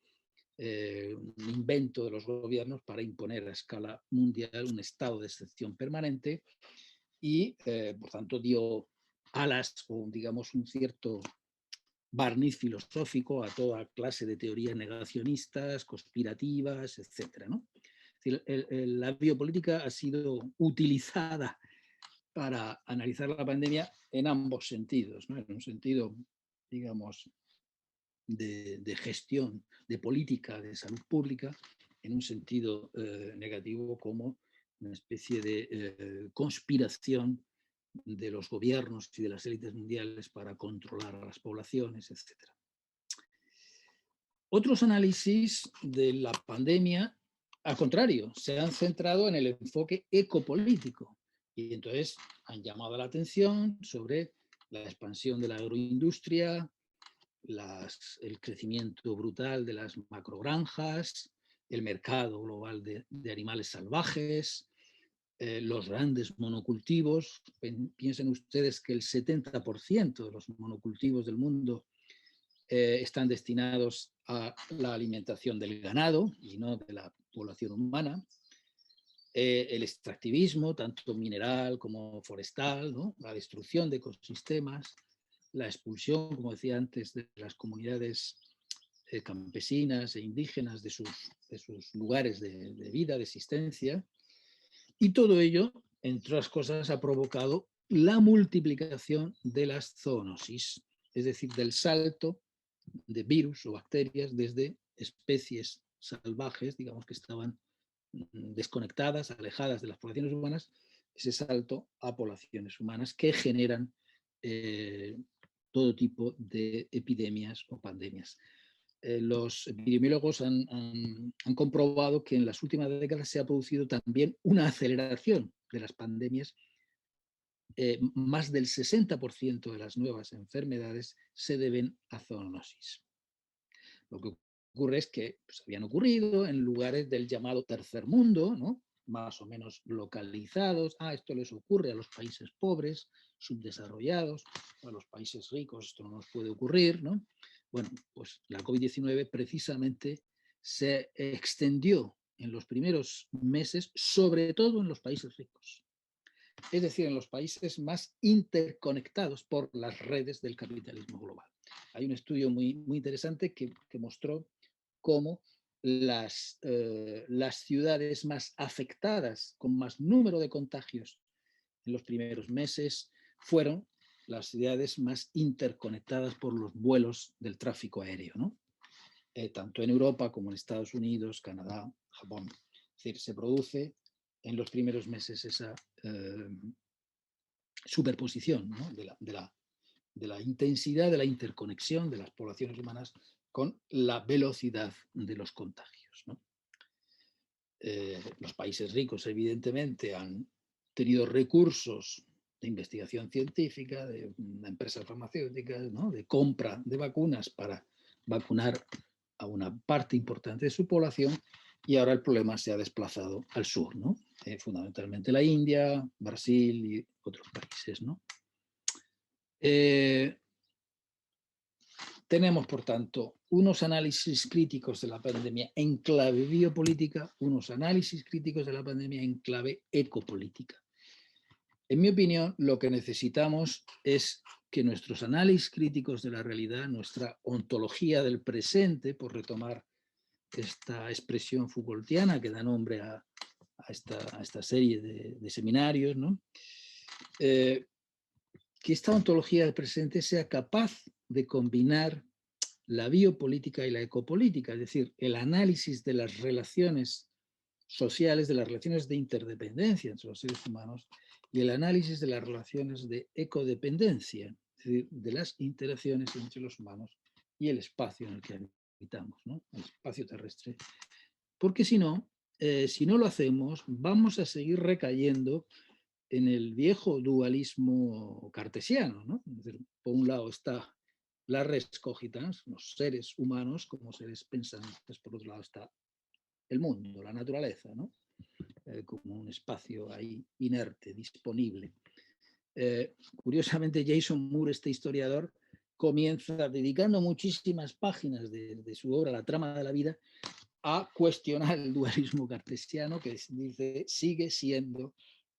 un invento de los gobiernos para imponer a escala mundial un estado de excepción permanente y, por tanto, dio alas o, digamos, un cierto barniz filosófico a toda clase de teorías negacionistas, conspirativas, etcétera, ¿no? Es decir, la biopolítica ha sido utilizada para analizar la pandemia en ambos sentidos, ¿no? En un sentido, digamos, de gestión, de política de salud pública, en un sentido negativo como una especie de conspiración de los gobiernos y de las élites mundiales para controlar a las poblaciones, etc. Otros análisis de la pandemia, al contrario, se han centrado en el enfoque ecopolítico y entonces han llamado la atención sobre la expansión de la agroindustria, el crecimiento brutal de las macrogranjas, el mercado global de animales salvajes, los grandes monocultivos. Piensen ustedes que el 70% de los monocultivos del mundo están destinados a la alimentación del ganado y no de la población humana. El extractivismo, tanto mineral como forestal, ¿no? La destrucción de ecosistemas, la expulsión, como decía antes, de las comunidades campesinas e indígenas de sus lugares de vida, de existencia. Y todo ello, entre otras cosas, ha provocado la multiplicación de las zoonosis, es decir, del salto de virus o bacterias desde especies salvajes, digamos que estaban desconectadas, alejadas de las poblaciones humanas, ese salto a poblaciones humanas que generan todo tipo de epidemias o pandemias. Los epidemiólogos han comprobado que en las últimas décadas se ha producido también una aceleración de las pandemias. Más del 60% de las nuevas enfermedades se deben a zoonosis. Lo que ocurre es que pues, habían ocurrido en lugares del llamado tercer mundo, ¿no? Más o menos localizados. Esto les ocurre a los países pobres, subdesarrollados, a los países ricos esto no nos puede ocurrir, ¿no? Bueno, pues la COVID-19 precisamente se extendió en los primeros meses, sobre todo en los países ricos. Es decir, en los países más interconectados por las redes del capitalismo global. Hay un estudio muy interesante que mostró cómo las ciudades más afectadas, con más número de contagios en los primeros meses, fueron las ciudades más interconectadas por los vuelos del tráfico aéreo, ¿no? Tanto en Europa como en Estados Unidos, Canadá, Japón. Es decir, se produce en los primeros meses esa superposición, ¿no? de la intensidad de la interconexión de las poblaciones humanas con la velocidad de los contagios, ¿no? Los países ricos, evidentemente, han tenido recursos de investigación científica, de empresas farmacéuticas, ¿no? De compra de vacunas para vacunar a una parte importante de su población, y ahora el problema se ha desplazado al sur, ¿no? Fundamentalmente la India, Brasil y otros países, ¿no? Tenemos, por tanto, unos análisis críticos de la pandemia en clave biopolítica, unos análisis críticos de la pandemia en clave ecopolítica. En mi opinión, lo que necesitamos es que nuestros análisis críticos de la realidad, nuestra ontología del presente, por retomar esta expresión Foucaultiana que da nombre a esta serie de seminarios, ¿no? Que esta ontología del presente sea capaz de combinar la biopolítica y la ecopolítica, es decir, el análisis de las relaciones sociales, de las relaciones de interdependencia entre los seres humanos y el análisis de las relaciones de ecodependencia, es decir, de las interacciones entre los humanos y el espacio en el que habitamos, ¿no? El espacio terrestre. Porque si no lo hacemos, vamos a seguir recayendo en el viejo dualismo cartesiano, ¿no? Es decir, por un lado está la res cogitans, los seres humanos como seres pensantes, por otro lado está el mundo, la naturaleza, ¿no? Como un espacio ahí inerte, disponible. Curiosamente, Jason Moore, este historiador, comienza dedicando muchísimas páginas de su obra, La trama de la vida, a cuestionar el dualismo cartesiano, que dice sigue siendo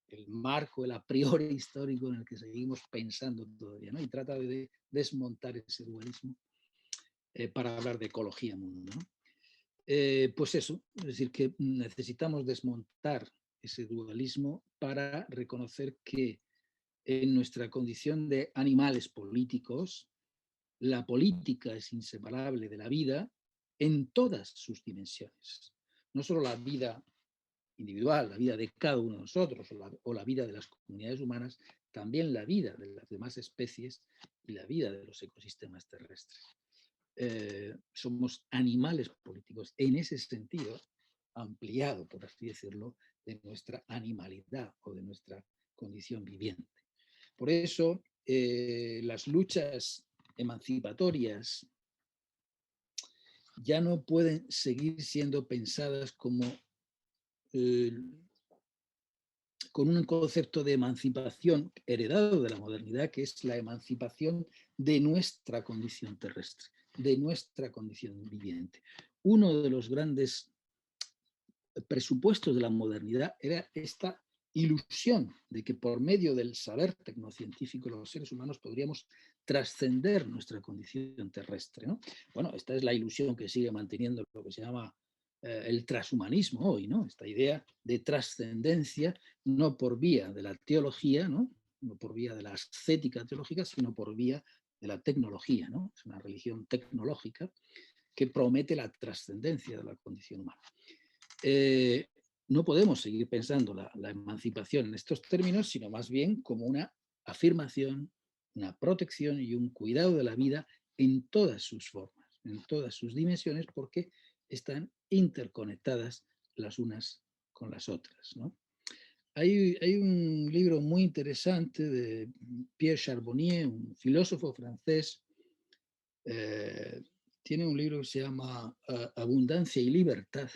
el marco, el a priori histórico en el que seguimos pensando todavía, ¿no? Y trata de desmontar ese dualismo para hablar de ecología mundo, ¿no? Pues eso, es decir, que necesitamos desmontar ese dualismo para reconocer que en nuestra condición de animales políticos, la política es inseparable de la vida en todas sus dimensiones. No solo la vida individual, la vida de cada uno de nosotros o la vida de las comunidades humanas, también la vida de las demás especies y la vida de los ecosistemas terrestres. Somos animales políticos en ese sentido ampliado, por así decirlo, de nuestra animalidad o de nuestra condición viviente. Por eso, las luchas emancipatorias ya no pueden seguir siendo pensadas como con un concepto de emancipación heredado de la modernidad, que es la emancipación de nuestra condición terrestre, de nuestra condición viviente. Uno de los grandes presupuestos de la modernidad era esta ilusión de que por medio del saber tecnocientífico los seres humanos podríamos trascender nuestra condición terrestre, ¿no? Bueno, esta es la ilusión que sigue manteniendo lo que se llama el transhumanismo hoy, ¿no? Esta idea de trascendencia no por vía de la teología, ¿no? No por vía de la ascética teológica, sino por vía de la tecnología, ¿no? Es una religión tecnológica que promete la trascendencia de la condición humana. No podemos seguir pensando la emancipación en estos términos, sino más bien como una afirmación, una protección y un cuidado de la vida en todas sus formas, en todas sus dimensiones, porque están interconectadas las unas con las otras, ¿no? Hay un libro muy interesante de Pierre Charbonnier, un filósofo francés. Tiene un libro que se llama Abundancia y Libertad,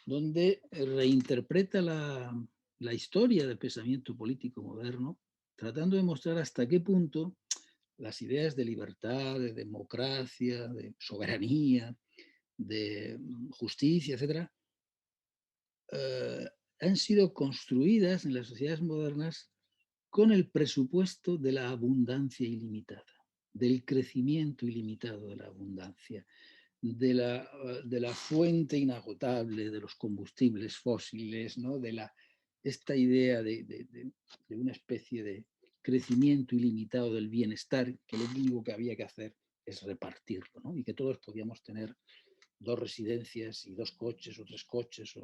donde reinterpreta la historia del pensamiento político moderno, tratando de mostrar hasta qué punto las ideas de libertad, de democracia, de soberanía, de justicia, etcétera, han sido construidas en las sociedades modernas con el presupuesto de la abundancia ilimitada, del crecimiento ilimitado de la abundancia, de la fuente inagotable de los combustibles fósiles, ¿no? Esta idea de una especie de crecimiento ilimitado del bienestar, que lo único que había que hacer es repartirlo, ¿no? Y que todos podíamos tener 2 residencias y 2 coches o 3 coches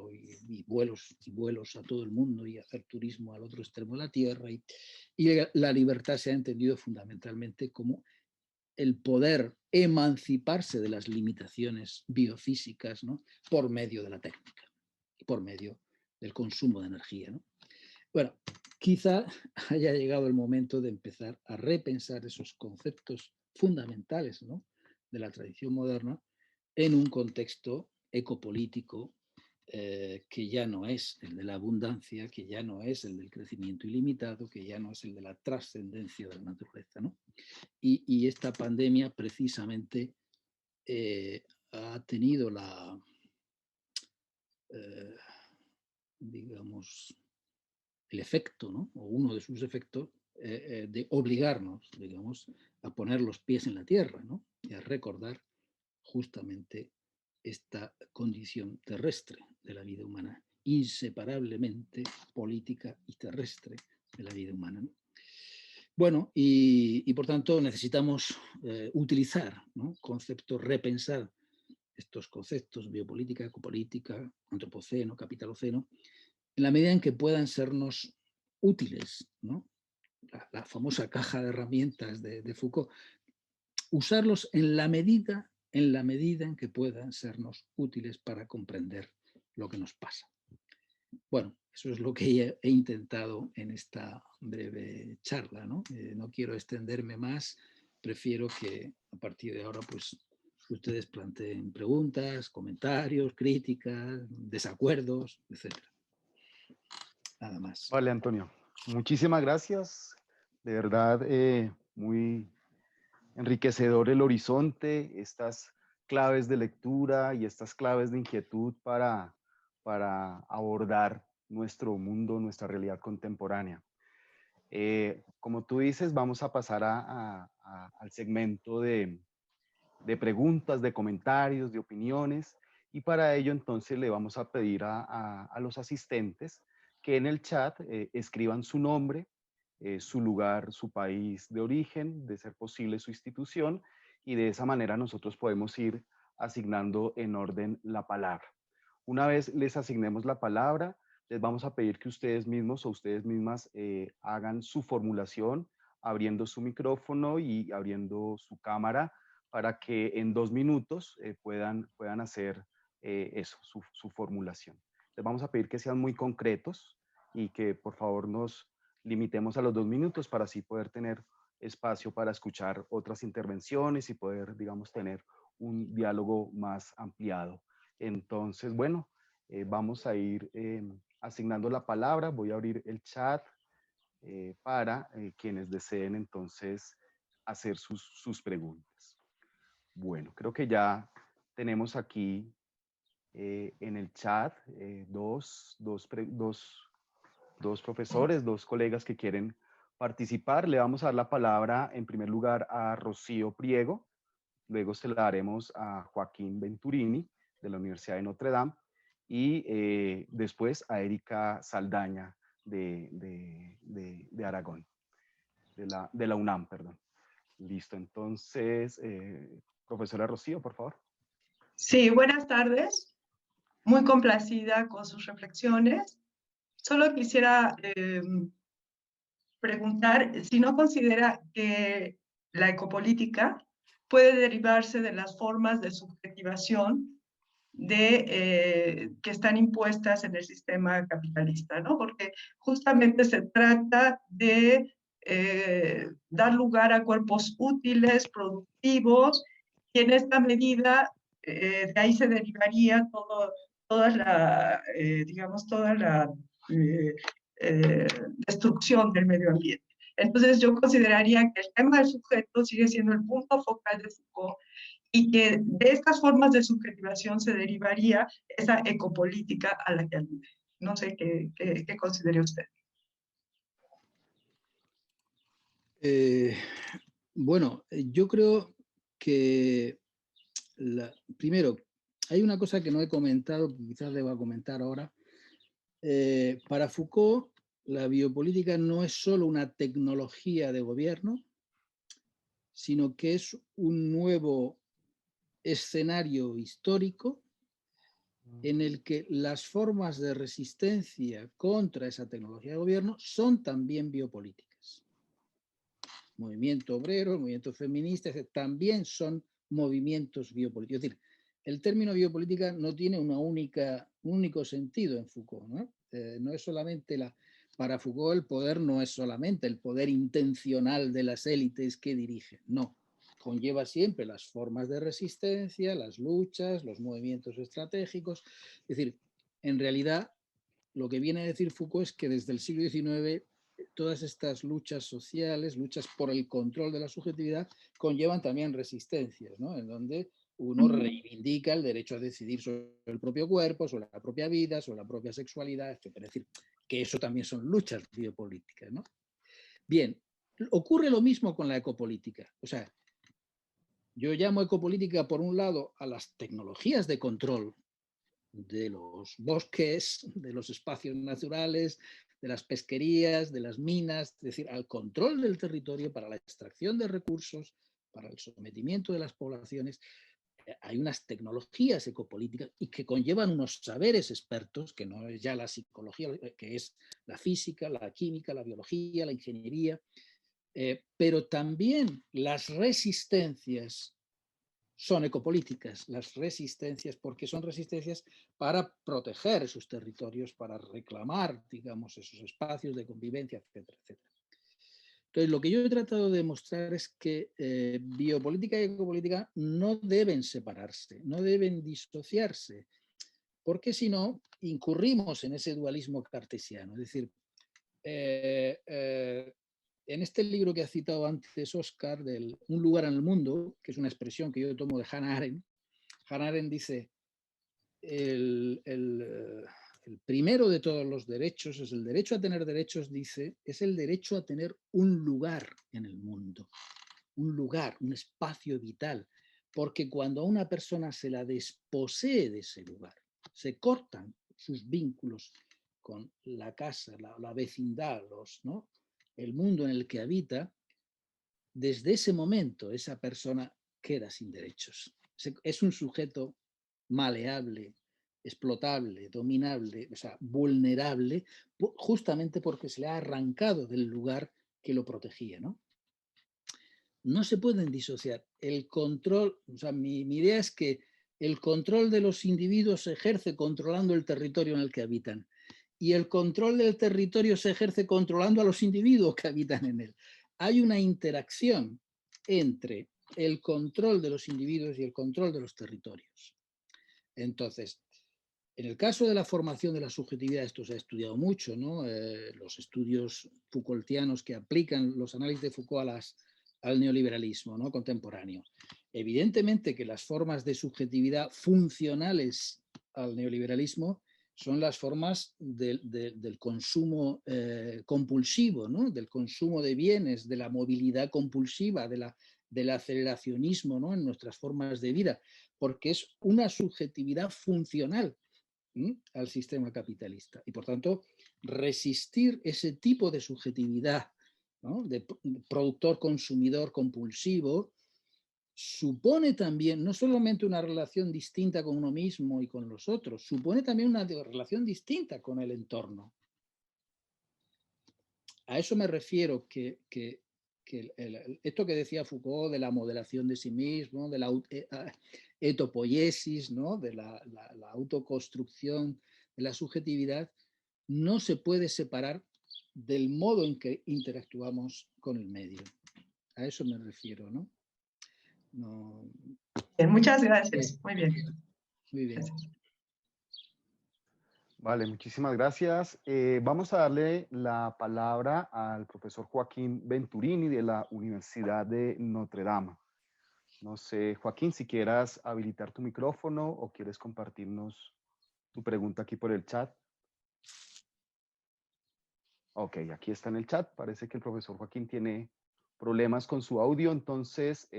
y vuelos a todo el mundo y hacer turismo al otro extremo de la Tierra. Y la libertad se ha entendido fundamentalmente como el poder emanciparse de las limitaciones biofísicas, ¿no? Por medio de la técnica y por medio del consumo de energía, ¿no? Bueno, quizá haya llegado el momento de empezar a repensar esos conceptos fundamentales, ¿no? De la tradición moderna en un contexto ecopolítico que ya no es el de la abundancia, que ya no es el del crecimiento ilimitado, que ya no es el de la trascendencia de la naturaleza, ¿no? Y esta pandemia precisamente ha tenido digamos, el efecto, ¿no? O uno de sus efectos, de obligarnos, digamos, a poner los pies en la tierra, ¿no? Y a recordar justamente esta condición terrestre de la vida humana, inseparablemente política y terrestre de la vida humana, ¿no? Bueno, y por tanto necesitamos utilizar, ¿no? Conceptos, repensar estos conceptos, biopolítica, ecopolítica, antropoceno, capitaloceno, en la medida en que puedan sernos útiles, ¿no? La famosa caja de herramientas de Foucault, usarlos en la medida en que puedan sernos útiles para comprender lo que nos pasa. Bueno, eso es lo que he intentado en esta breve charla, ¿no? No quiero extenderme más, prefiero que a partir de ahora pues ustedes planteen preguntas, comentarios, críticas, desacuerdos, etc. Nada más. Vale, Antonio. Muchísimas gracias. De verdad, muy enriquecedor el horizonte, estas claves de lectura y estas claves de inquietud para abordar nuestro mundo, nuestra realidad contemporánea. Como tú dices, vamos a pasar al segmento de preguntas, de comentarios, de opiniones, y para ello entonces le vamos a pedir a los asistentes que en el chat escriban su nombre, su lugar, su país de origen, de ser posible su institución, y de esa manera nosotros podemos ir asignando en orden la palabra. Una vez les asignemos la palabra, les vamos a pedir que ustedes mismos o ustedes mismas hagan su formulación, abriendo su micrófono y abriendo su cámara para que en 2 minutos puedan hacer eso, su formulación. Les vamos a pedir que sean muy concretos y que por favor nos limitemos a los 2 minutos para así poder tener espacio para escuchar otras intervenciones y poder, digamos, tener un diálogo más ampliado. Entonces, bueno, vamos a ir asignando la palabra. Voy a abrir el chat para quienes deseen entonces hacer sus preguntas. Bueno, creo que ya tenemos aquí en el chat dos profesores, dos colegas que quieren participar. Le vamos a dar la palabra en primer lugar a Rocío Priego, luego se la daremos a Joaquín Venturini de la Universidad de Notre Dame y después a Erika Saldaña de Aragón, de la UNAM, perdón. Listo, entonces, profesora Rocío, por favor. Sí, buenas tardes. Muy complacida con sus reflexiones. Solo quisiera preguntar si no considera que la ecopolítica puede derivarse de las formas de subjetivación que están impuestas en el sistema capitalista, ¿no? Porque justamente se trata de dar lugar a cuerpos útiles, productivos, y en esta medida de ahí se derivaría toda la destrucción del medio ambiente. Entonces yo consideraría que el tema del sujeto sigue siendo el punto focal de Foucault y que de estas formas de subjetivación se derivaría esa ecopolítica a la que alude. No sé qué considere usted. Bueno, yo creo que primero, hay una cosa que no he comentado, que quizás deba comentar ahora. Para Foucault, la biopolítica no es solo una tecnología de gobierno, sino que es un nuevo escenario histórico en el que las formas de resistencia contra esa tecnología de gobierno son también biopolíticas. Movimiento obrero, movimiento feminista, también son movimientos biopolíticos. Es decir, el término biopolítica no tiene un único sentido en Foucault, ¿no? No es solamente para Foucault el poder no es solamente el poder intencional de las élites que dirigen, no. Conlleva siempre las formas de resistencia, las luchas, los movimientos estratégicos. Es decir, en realidad, lo que viene a decir Foucault es que desde el siglo XIX todas estas luchas sociales, luchas por el control de la subjetividad, conllevan también resistencias, ¿no? En donde uno reivindica el derecho a decidir sobre el propio cuerpo, sobre la propia vida, sobre la propia sexualidad, etc. Es decir, que eso también son luchas biopolíticas, ¿no? Bien, ocurre lo mismo con la ecopolítica. O sea, yo llamo ecopolítica, por un lado, a las tecnologías de control de los bosques, de los espacios naturales, de las pesquerías, de las minas, es decir, al control del territorio para la extracción de recursos, para el sometimiento de las poblaciones. Hay unas tecnologías ecopolíticas y que conllevan unos saberes expertos, que no es ya la psicología, que es la física, la química, la biología, la ingeniería, pero también las resistencias son ecopolíticas, las resistencias, porque son resistencias para proteger esos territorios, para reclamar, digamos, esos espacios de convivencia, etcétera, etcétera. Entonces, lo que yo he tratado de demostrar es que biopolítica y ecopolítica no deben separarse, no deben disociarse, porque si no, incurrimos en ese dualismo cartesiano. Es decir, en este libro que ha citado antes Óscar, del Un lugar en el mundo, que es una expresión que yo tomo de Hannah Arendt dice, el primero de todos los derechos es el derecho a tener derechos, dice, es el derecho a tener un lugar en el mundo, un lugar, un espacio vital, porque cuando a una persona se la desposee de ese lugar, se cortan sus vínculos con la casa, la vecindad, ¿no? El mundo en el que habita, desde ese momento esa persona queda sin derechos. Es un sujeto maleable, explotable, dominable, o sea, vulnerable, justamente porque se le ha arrancado del lugar que lo protegía, ¿no? No se pueden disociar. El control, o sea, mi idea es que el control de los individuos se ejerce controlando el territorio en el que habitan y el control del territorio se ejerce controlando a los individuos que habitan en él. Hay una interacción entre el control de los individuos y el control de los territorios. Entonces, en el caso de la formación de la subjetividad, esto se ha estudiado mucho, ¿no? Los estudios Foucaultianos que aplican los análisis de Foucault al neoliberalismo, ¿no? Contemporáneo. Evidentemente que las formas de subjetividad funcionales al neoliberalismo son las formas del consumo compulsivo, ¿no? Del consumo de bienes, de la movilidad compulsiva, del aceleracionismo, ¿no? En nuestras formas de vida, porque es una subjetividad funcional al sistema capitalista. Y por tanto, resistir ese tipo de subjetividad, ¿no? De productor-consumidor compulsivo, supone también no solamente una relación distinta con uno mismo y con los otros, supone también una relación distinta con el entorno. A eso me refiero esto que decía Foucault de la modelación de sí mismo, de la etopoiesis, ¿no? De la autoconstrucción de la subjetividad, no se puede separar del modo en que interactuamos con el medio. A eso me refiero, ¿no? Bien, muchas gracias. Muy bien. Muy bien. Gracias. Vale, muchísimas gracias. Vamos a darle la palabra al profesor Joaquín Venturini de la Universidad de Notre Dame. No sé, Joaquín, si quieras habilitar tu micrófono o quieres compartirnos tu pregunta aquí por el chat. Ok, aquí está en el chat. Parece que el profesor Joaquín tiene problemas con su audio, entonces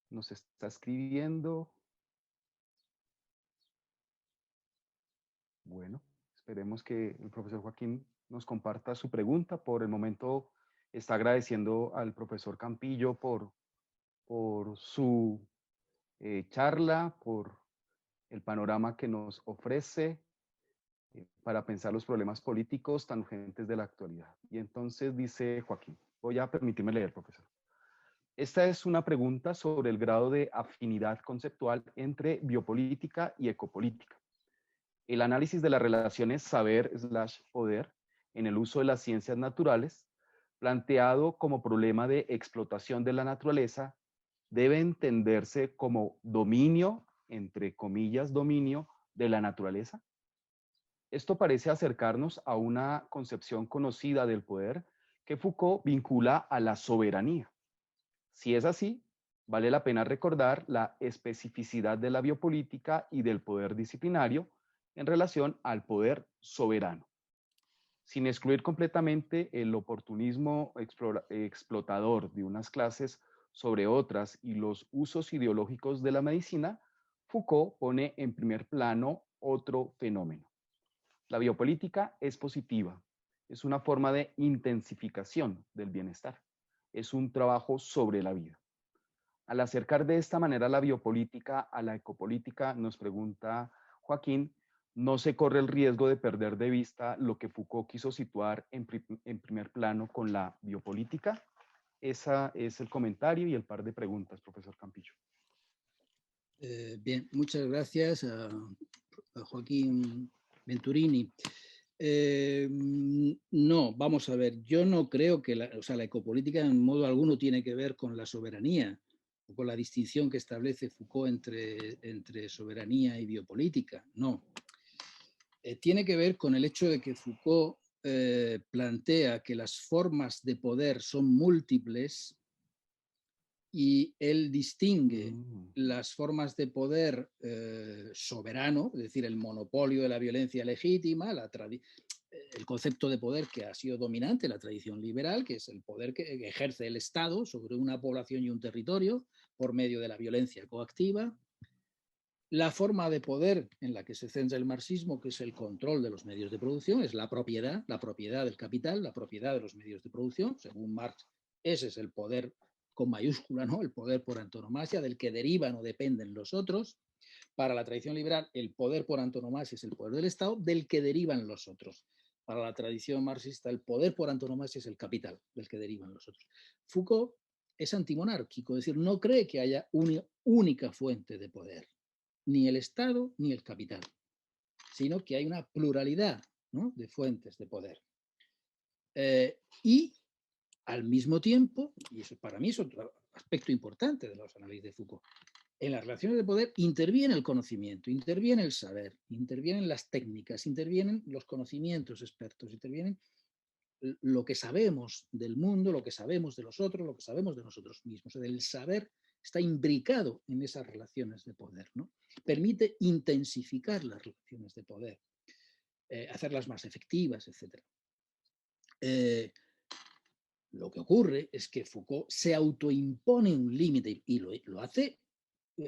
nos está escribiendo. Bueno, esperemos que el profesor Joaquín nos comparta su pregunta. Por el momento está agradeciendo al profesor Campillo por su charla, por el panorama que nos ofrece para pensar los problemas políticos tan urgentes de la actualidad. Y entonces dice Joaquín, voy a permitirme leer, profesor. Esta es una pregunta sobre el grado de afinidad conceptual entre biopolítica y ecopolítica. El análisis de las relaciones saber/poder en el uso de las ciencias naturales, planteado como problema de explotación de la naturaleza, debe entenderse como dominio, entre comillas, dominio de la naturaleza. Esto parece acercarnos a una concepción conocida del poder que Foucault vincula a la soberanía. Si es así, vale la pena recordar la especificidad de la biopolítica y del poder disciplinario en relación al poder soberano. Sin excluir completamente el oportunismo explotador de unas clases sobre otras y los usos ideológicos de la medicina, Foucault pone en primer plano otro fenómeno. La biopolítica es positiva, es una forma de intensificación del bienestar, es un trabajo sobre la vida. Al acercar de esta manera la biopolítica a la ecopolítica, nos pregunta Joaquín, ¿no se corre el riesgo de perder de vista lo que Foucault quiso situar en primer plano con la biopolítica? Ese es el comentario y el par de preguntas, profesor Campillo. Bien, muchas gracias a Joaquín Venturini. No, vamos a ver, yo no creo que la ecopolítica en modo alguno tiene que ver con la soberanía o con la distinción que establece Foucault entre soberanía y biopolítica, no. Tiene que ver con el hecho de que Foucault plantea que las formas de poder son múltiples y él distingue las formas de poder soberano, es decir, el monopolio de la violencia legítima, el concepto de poder que ha sido dominante en la tradición liberal, que es el poder que ejerce el Estado sobre una población y un territorio por medio de la violencia coactiva. La forma de poder en la que se centra el marxismo, que es el control de los medios de producción, es la propiedad del capital, la propiedad de los medios de producción. Según Marx, ese es el poder con mayúscula, ¿no? El poder por antonomasia, del que derivan o dependen los otros. Para la tradición liberal, el poder por antonomasia es el poder del Estado, del que derivan los otros. Para la tradición marxista, el poder por antonomasia es el capital, del que derivan los otros. Foucault es antimonárquico, es decir, no cree que haya una única fuente de poder, ni el Estado ni el capital, sino que hay una pluralidad, ¿no?, de fuentes de poder. Y Al mismo tiempo, y eso para mí es otro aspecto importante de los análisis de Foucault, en las relaciones de poder interviene el conocimiento, interviene el saber, intervienen las técnicas, intervienen los conocimientos expertos, intervienen lo que sabemos del mundo, lo que sabemos de los otros, lo que sabemos de nosotros mismos. O sea, el saber está imbricado en esas relaciones de poder, ¿no? Permite intensificar las relaciones de poder, hacerlas más efectivas, etc. Lo que ocurre es que Foucault se autoimpone un límite y lo hace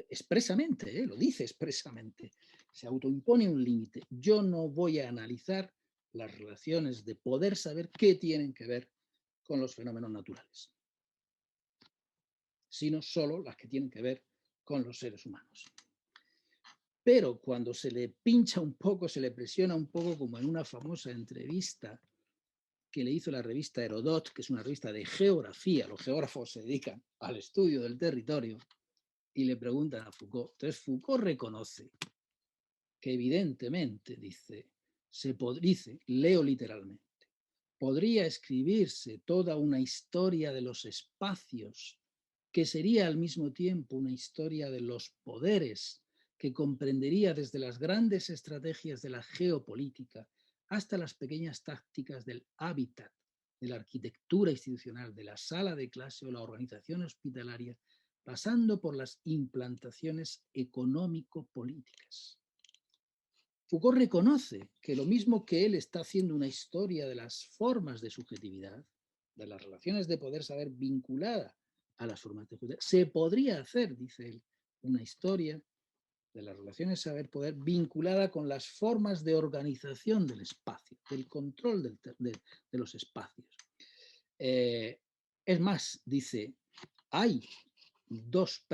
expresamente, lo dice expresamente, se autoimpone un límite. Yo no voy a analizar las relaciones de poder saber qué tienen que ver con los fenómenos naturales, sino solo las que tienen que ver con los seres humanos. Pero cuando se le pincha un poco, se le presiona un poco, como en una famosa entrevista que le hizo la revista Herodot, que es una revista de geografía, los geógrafos se dedican al estudio del territorio, y le preguntan a Foucault. Entonces Foucault reconoce que evidentemente, dice, leo literalmente, podría escribirse toda una historia de los espacios que sería al mismo tiempo una historia de los poderes que comprendería desde las grandes estrategias de la geopolítica hasta las pequeñas tácticas del hábitat, de la arquitectura institucional, de la sala de clase o la organización hospitalaria, pasando por las implantaciones económico-políticas. Foucault reconoce que lo mismo que él está haciendo una historia de las formas de subjetividad, de las relaciones de poder-saber vinculada a las formas de subjetividad, se podría hacer, dice él, una historia de las relaciones saber-poder vinculada con las formas de organización del espacio, del control de los espacios. Es más, dice, hay dos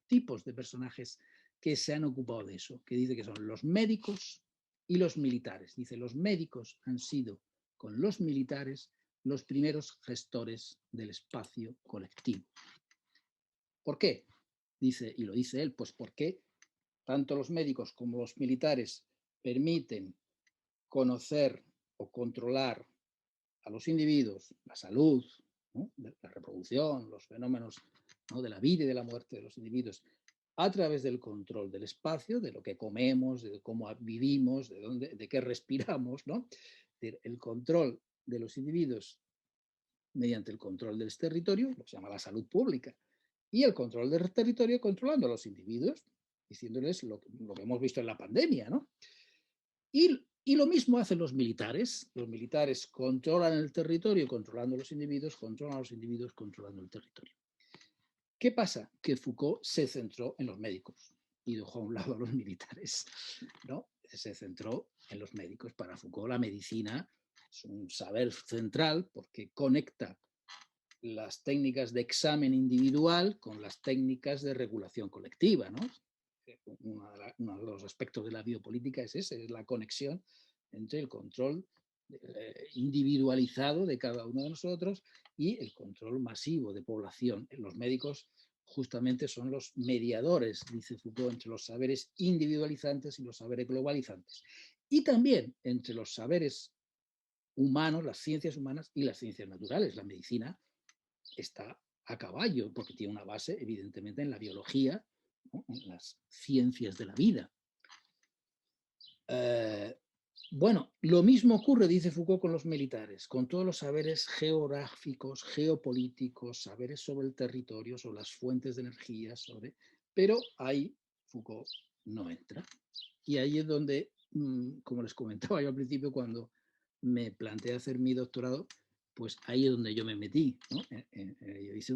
tipos de personajes que se han ocupado de eso, que dice que son los médicos y los militares. Dice, los médicos han sido con los militares los primeros gestores del espacio colectivo. ¿Por qué? Dice, y lo dice él, pues porque tanto los médicos como los militares permiten conocer o controlar a los individuos la salud, ¿no?, la reproducción, los fenómenos, ¿no?, de la vida y de la muerte de los individuos a través del control del espacio, de lo que comemos, de cómo vivimos, de qué respiramos, ¿no? El control de los individuos mediante el control del territorio, lo que se llama la salud pública, y el control del territorio controlando a los individuos, diciéndoles lo que hemos visto en la pandemia, ¿no? Y lo mismo hacen los militares. Los militares controlan el territorio controlando a los individuos, controlan a los individuos controlando el territorio. ¿Qué pasa? Que Foucault se centró en los médicos y dejó a un lado a los militares, ¿no? Se centró en los médicos. Para Foucault la medicina es un saber central porque conecta las técnicas de examen individual con las técnicas de regulación colectiva, ¿no? Uno de los aspectos de la biopolítica es ese, es la conexión entre el control individualizado de cada uno de nosotros y el control masivo de población. Los médicos justamente son los mediadores, dice Foucault, entre los saberes individualizantes y los saberes globalizantes. Y también entre los saberes humanos, las ciencias humanas y las ciencias naturales. La medicina está a caballo porque tiene una base evidentemente en la biología, ¿no?, en las ciencias de la vida. Bueno, lo mismo ocurre, dice Foucault, con los militares, con todos los saberes geográficos, geopolíticos, saberes sobre el territorio, sobre las fuentes de energía, pero ahí Foucault no entra. Y ahí es donde, como les comentaba yo al principio, cuando me planteé hacer mi doctorado, pues ahí es donde yo me metí, ¿no? Yo hice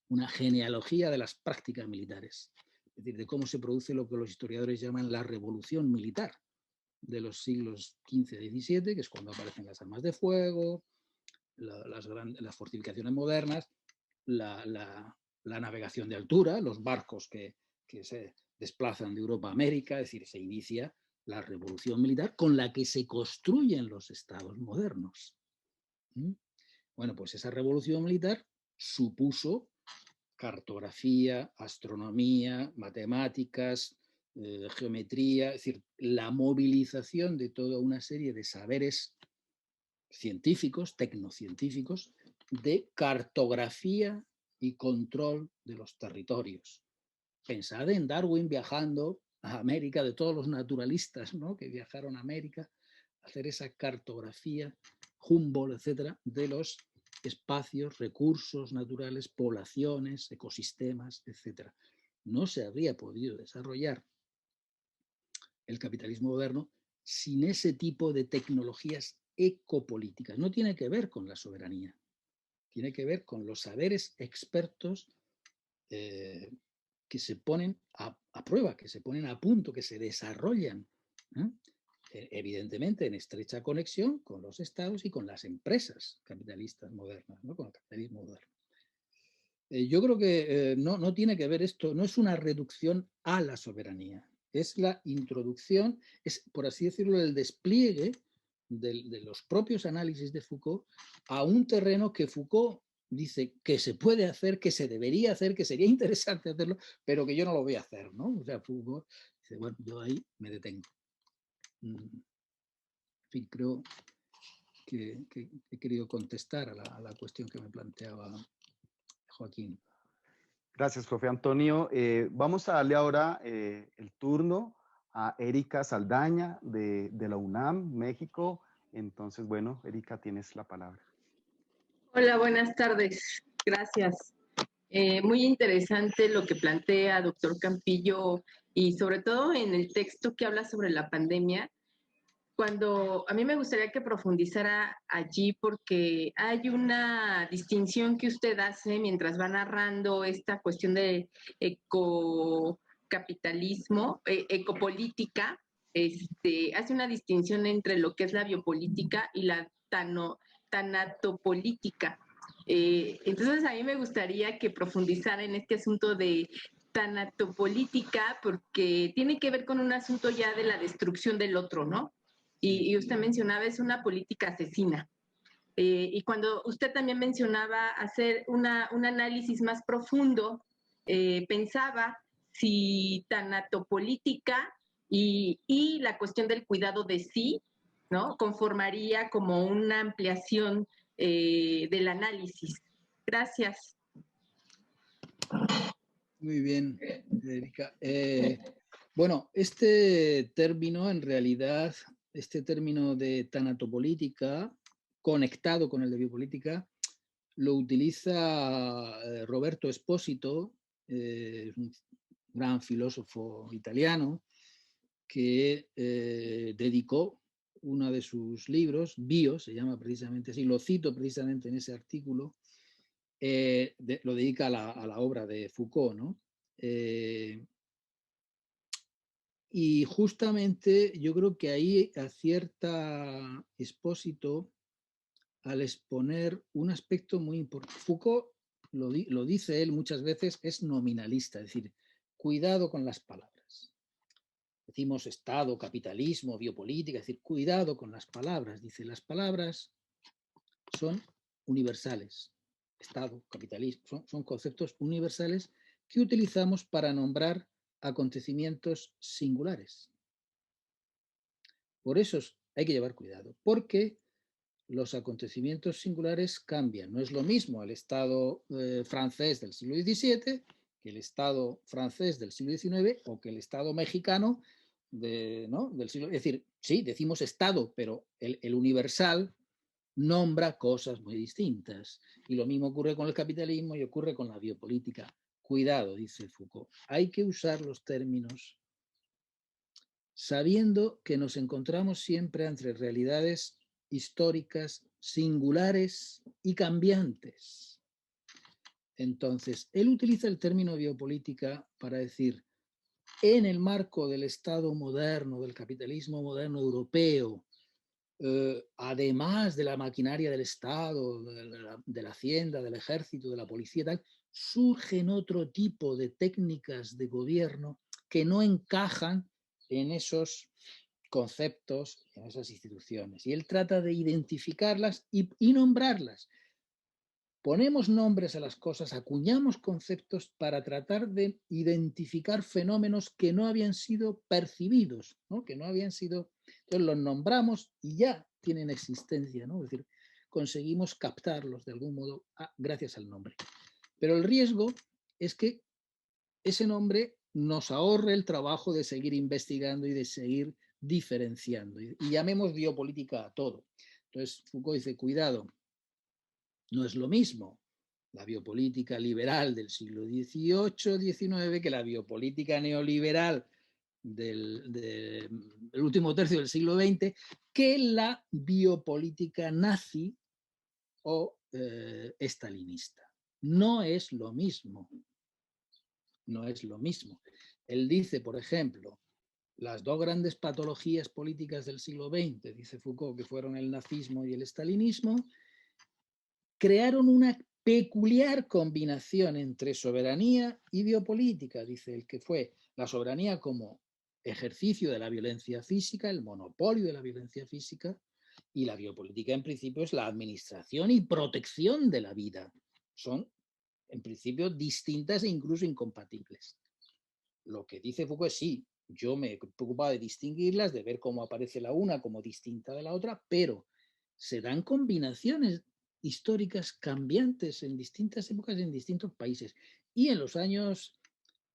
una genealogía de las prácticas militares, es decir, de cómo se produce lo que los historiadores llaman la revolución militar de los siglos XV y XVII, que es cuando aparecen las armas de fuego, las fortificaciones modernas, la navegación de altura, los barcos que se desplazan de Europa a América, es decir, se inicia la revolución militar con la que se construyen los estados modernos. Bueno, pues esa revolución militar supuso cartografía, astronomía, matemáticas, geometría, es decir, la movilización de toda una serie de saberes científicos, tecnocientíficos, de cartografía y control de los territorios. Pensad en Darwin viajando a América, de todos los naturalistas, ¿no?, que viajaron a América, a hacer esa cartografía, Humboldt, etcétera, de los espacios, recursos naturales, poblaciones, ecosistemas, etcétera. No se habría podido desarrollar el capitalismo moderno sin ese tipo de tecnologías ecopolíticas. No tiene que ver con la soberanía, tiene que ver con los saberes expertos que se ponen a prueba, que se ponen a punto, que se desarrollan, ¿eh? Evidentemente en estrecha conexión con los estados y con las empresas capitalistas modernas, ¿no?, con el capitalismo moderno. Yo creo que no tiene que ver esto, no es una reducción a la soberanía, es la introducción, es, por así decirlo, el despliegue de los propios análisis de Foucault a un terreno que Foucault dice que se puede hacer, que se debería hacer, que sería interesante hacerlo, pero que yo no lo voy a hacer, ¿no? O sea, Foucault dice, bueno, yo ahí me detengo. En fin, creo que he querido contestar a la cuestión que me planteaba Joaquín. Gracias, profe Antonio. Vamos a darle ahora el turno a Erika Saldaña de la UNAM, México. Entonces, bueno, Erika, tienes la palabra. Hola, buenas tardes. Gracias. Muy interesante lo que plantea doctor Campillo y sobre todo en el texto que habla sobre la pandemia. Cuando a mí me gustaría que profundizara allí porque hay una distinción que usted hace mientras va narrando esta cuestión de ecocapitalismo, ecopolítica, hace una distinción entre lo que es la biopolítica y la tanatopolítica. Entonces a mí me gustaría que profundizara en este asunto de tanatopolítica porque tiene que ver con un asunto ya de la destrucción del otro, ¿no? Y usted mencionaba, es una política asesina. Y cuando usted también mencionaba hacer un análisis más profundo, pensaba si tanatopolítica y la cuestión del cuidado de sí, ¿no?, conformaría como una ampliación del análisis. Gracias. Muy bien, Erika. Bueno, este término en realidad, este término de tanatopolítica, conectado con el de biopolítica, lo utiliza Roberto Espósito, un gran filósofo italiano, que dedicó uno de sus libros, Bio, se llama precisamente así, lo cito precisamente en ese artículo, lo dedica a la obra de Foucault, ¿no? Y justamente yo creo que ahí acierta Espósito al exponer un aspecto muy importante. Foucault, lo dice él muchas veces, es nominalista, es decir, cuidado con las palabras. Decimos Estado, capitalismo, biopolítica, es decir, cuidado con las palabras. Dice, las palabras son universales. Estado, capitalismo, son conceptos universales que utilizamos para nombrar acontecimientos singulares. Por eso hay que llevar cuidado, porque los acontecimientos singulares cambian. No es lo mismo el Estado francés del siglo XVII que el Estado francés del siglo XIX o que el Estado mexicano del siglo... Es decir, sí, decimos Estado, pero el universal nombra cosas muy distintas. Y lo mismo ocurre con el capitalismo y ocurre con la biopolítica. Cuidado, dice Foucault, hay que usar los términos sabiendo que nos encontramos siempre entre realidades históricas, singulares y cambiantes. Entonces, él utiliza el término biopolítica para decir, en el marco del Estado moderno, del capitalismo moderno europeo, además de la maquinaria del Estado, de la hacienda, del ejército, de la policía, tal, surgen otro tipo de técnicas de gobierno que no encajan en esos conceptos, en esas instituciones. Y él trata de identificarlas y nombrarlas. Ponemos nombres a las cosas, acuñamos conceptos para tratar de identificar fenómenos que no habían sido percibidos, ¿no?, que no habían sido... Entonces los nombramos y ya tienen existencia, ¿no? Es decir, conseguimos captarlos de algún modo gracias al nombre. Pero el riesgo es que ese nombre nos ahorre el trabajo de seguir investigando y de seguir diferenciando. Y llamemos biopolítica a todo. Entonces Foucault dice, cuidado, no es lo mismo la biopolítica liberal del siglo XVIII-XIX que la biopolítica neoliberal del último tercio del siglo XX, que la biopolítica nazi o estalinista. No es lo mismo. No es lo mismo. Él dice, por ejemplo, las dos grandes patologías políticas del siglo XX, dice Foucault, que fueron el nazismo y el estalinismo, crearon una peculiar combinación entre soberanía y biopolítica, dice él, que fue la soberanía como ejercicio de la violencia física, el monopolio de la violencia física, y la biopolítica en principio es la administración y protección de la vida. Son en principio distintas e incluso incompatibles. Lo que dice Foucault es sí, yo me he preocupado de distinguirlas, de ver cómo aparece la una como distinta de la otra, pero se dan combinaciones históricas cambiantes en distintas épocas en distintos países. Y en los años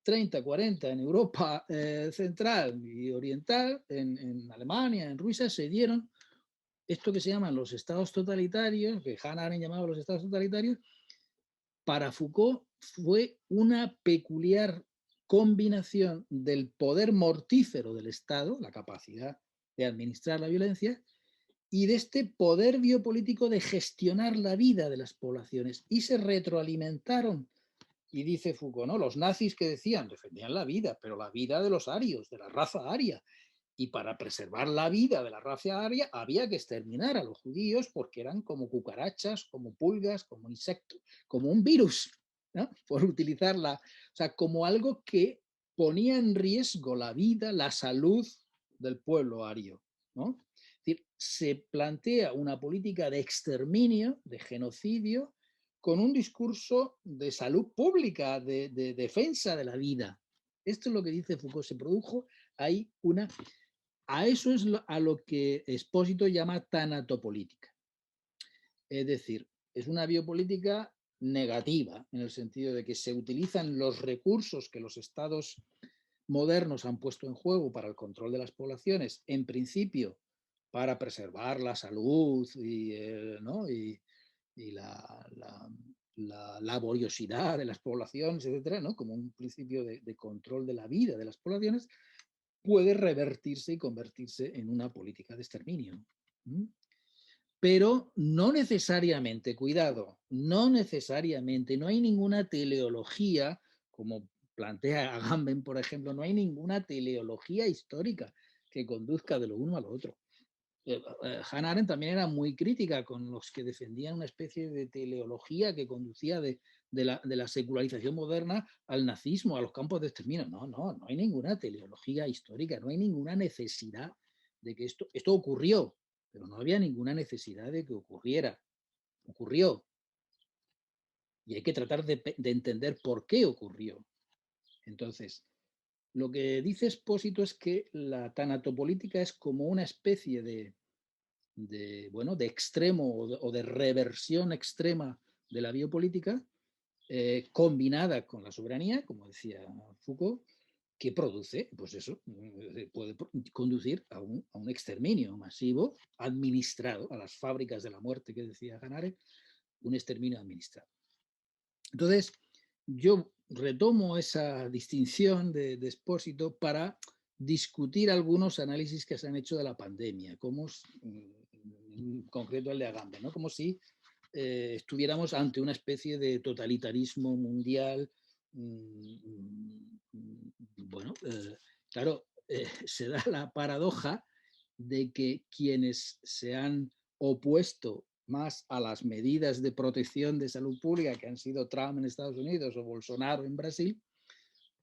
30, 40 en Europa central y oriental, en Alemania, en Rusia, se dieron esto que se llaman los estados totalitarios, que Hannah Arendt llamaba los estados totalitarios. Para Foucault fue una peculiar combinación del poder mortífero del Estado, la capacidad de administrar la violencia, y de este poder biopolítico de gestionar la vida de las poblaciones. Y se retroalimentaron. Y dice Foucault, ¿no? Los nazis que decían, defendían la vida, pero la vida de los arios, de la raza aria. Y para preservar la vida de la raza aria había que exterminar a los judíos porque eran como cucarachas, como pulgas, como insectos, como un virus, ¿no? Por utilizarla, o sea, como algo que ponía en riesgo la vida, la salud del pueblo ario, ¿no? Es decir, se plantea una política de exterminio, de genocidio, con un discurso de salud pública, de defensa de la vida. Esto es lo que dice Foucault, se produjo ahí una... A eso es a lo que Espósito llama tanatopolítica. Es decir, es una biopolítica negativa, en el sentido de que se utilizan los recursos que los estados modernos han puesto en juego para el control de las poblaciones, en principio para preservar la salud ¿no? y la laboriosidad de las poblaciones, etcétera, ¿no? Como un principio de control de la vida de las poblaciones, puede revertirse y convertirse en una política de exterminio. Pero no necesariamente, cuidado, no necesariamente, no hay ninguna teleología, como plantea Agamben, por ejemplo, no hay ninguna teleología histórica que conduzca de lo uno a lo otro. Hannah Arendt también era muy crítica con los que defendían una especie de teleología que conducía de la secularización moderna al nazismo, a los campos de exterminio. No hay ninguna teleología histórica, no hay ninguna necesidad de que esto ocurrió, pero no había ninguna necesidad de que ocurriera. Ocurrió. Y hay que tratar de entender por qué ocurrió. Entonces, lo que dice Espósito es que la tanatopolítica es como una especie de extremo o de reversión extrema de la biopolítica, combinada con la soberanía, como decía Foucault, que produce, pues eso, puede conducir a un exterminio masivo administrado, a las fábricas de la muerte que decía Hannah Arendt, un exterminio administrado. Entonces, yo retomo esa distinción de Espósito para discutir algunos análisis que se han hecho de la pandemia, como en concreto el de Agamben, ¿no? Como si estuviéramos ante una especie de totalitarismo mundial. Bueno, claro, se da la paradoja de que quienes se han opuesto más a las medidas de protección de salud pública que han sido Trump en Estados Unidos o Bolsonaro en Brasil,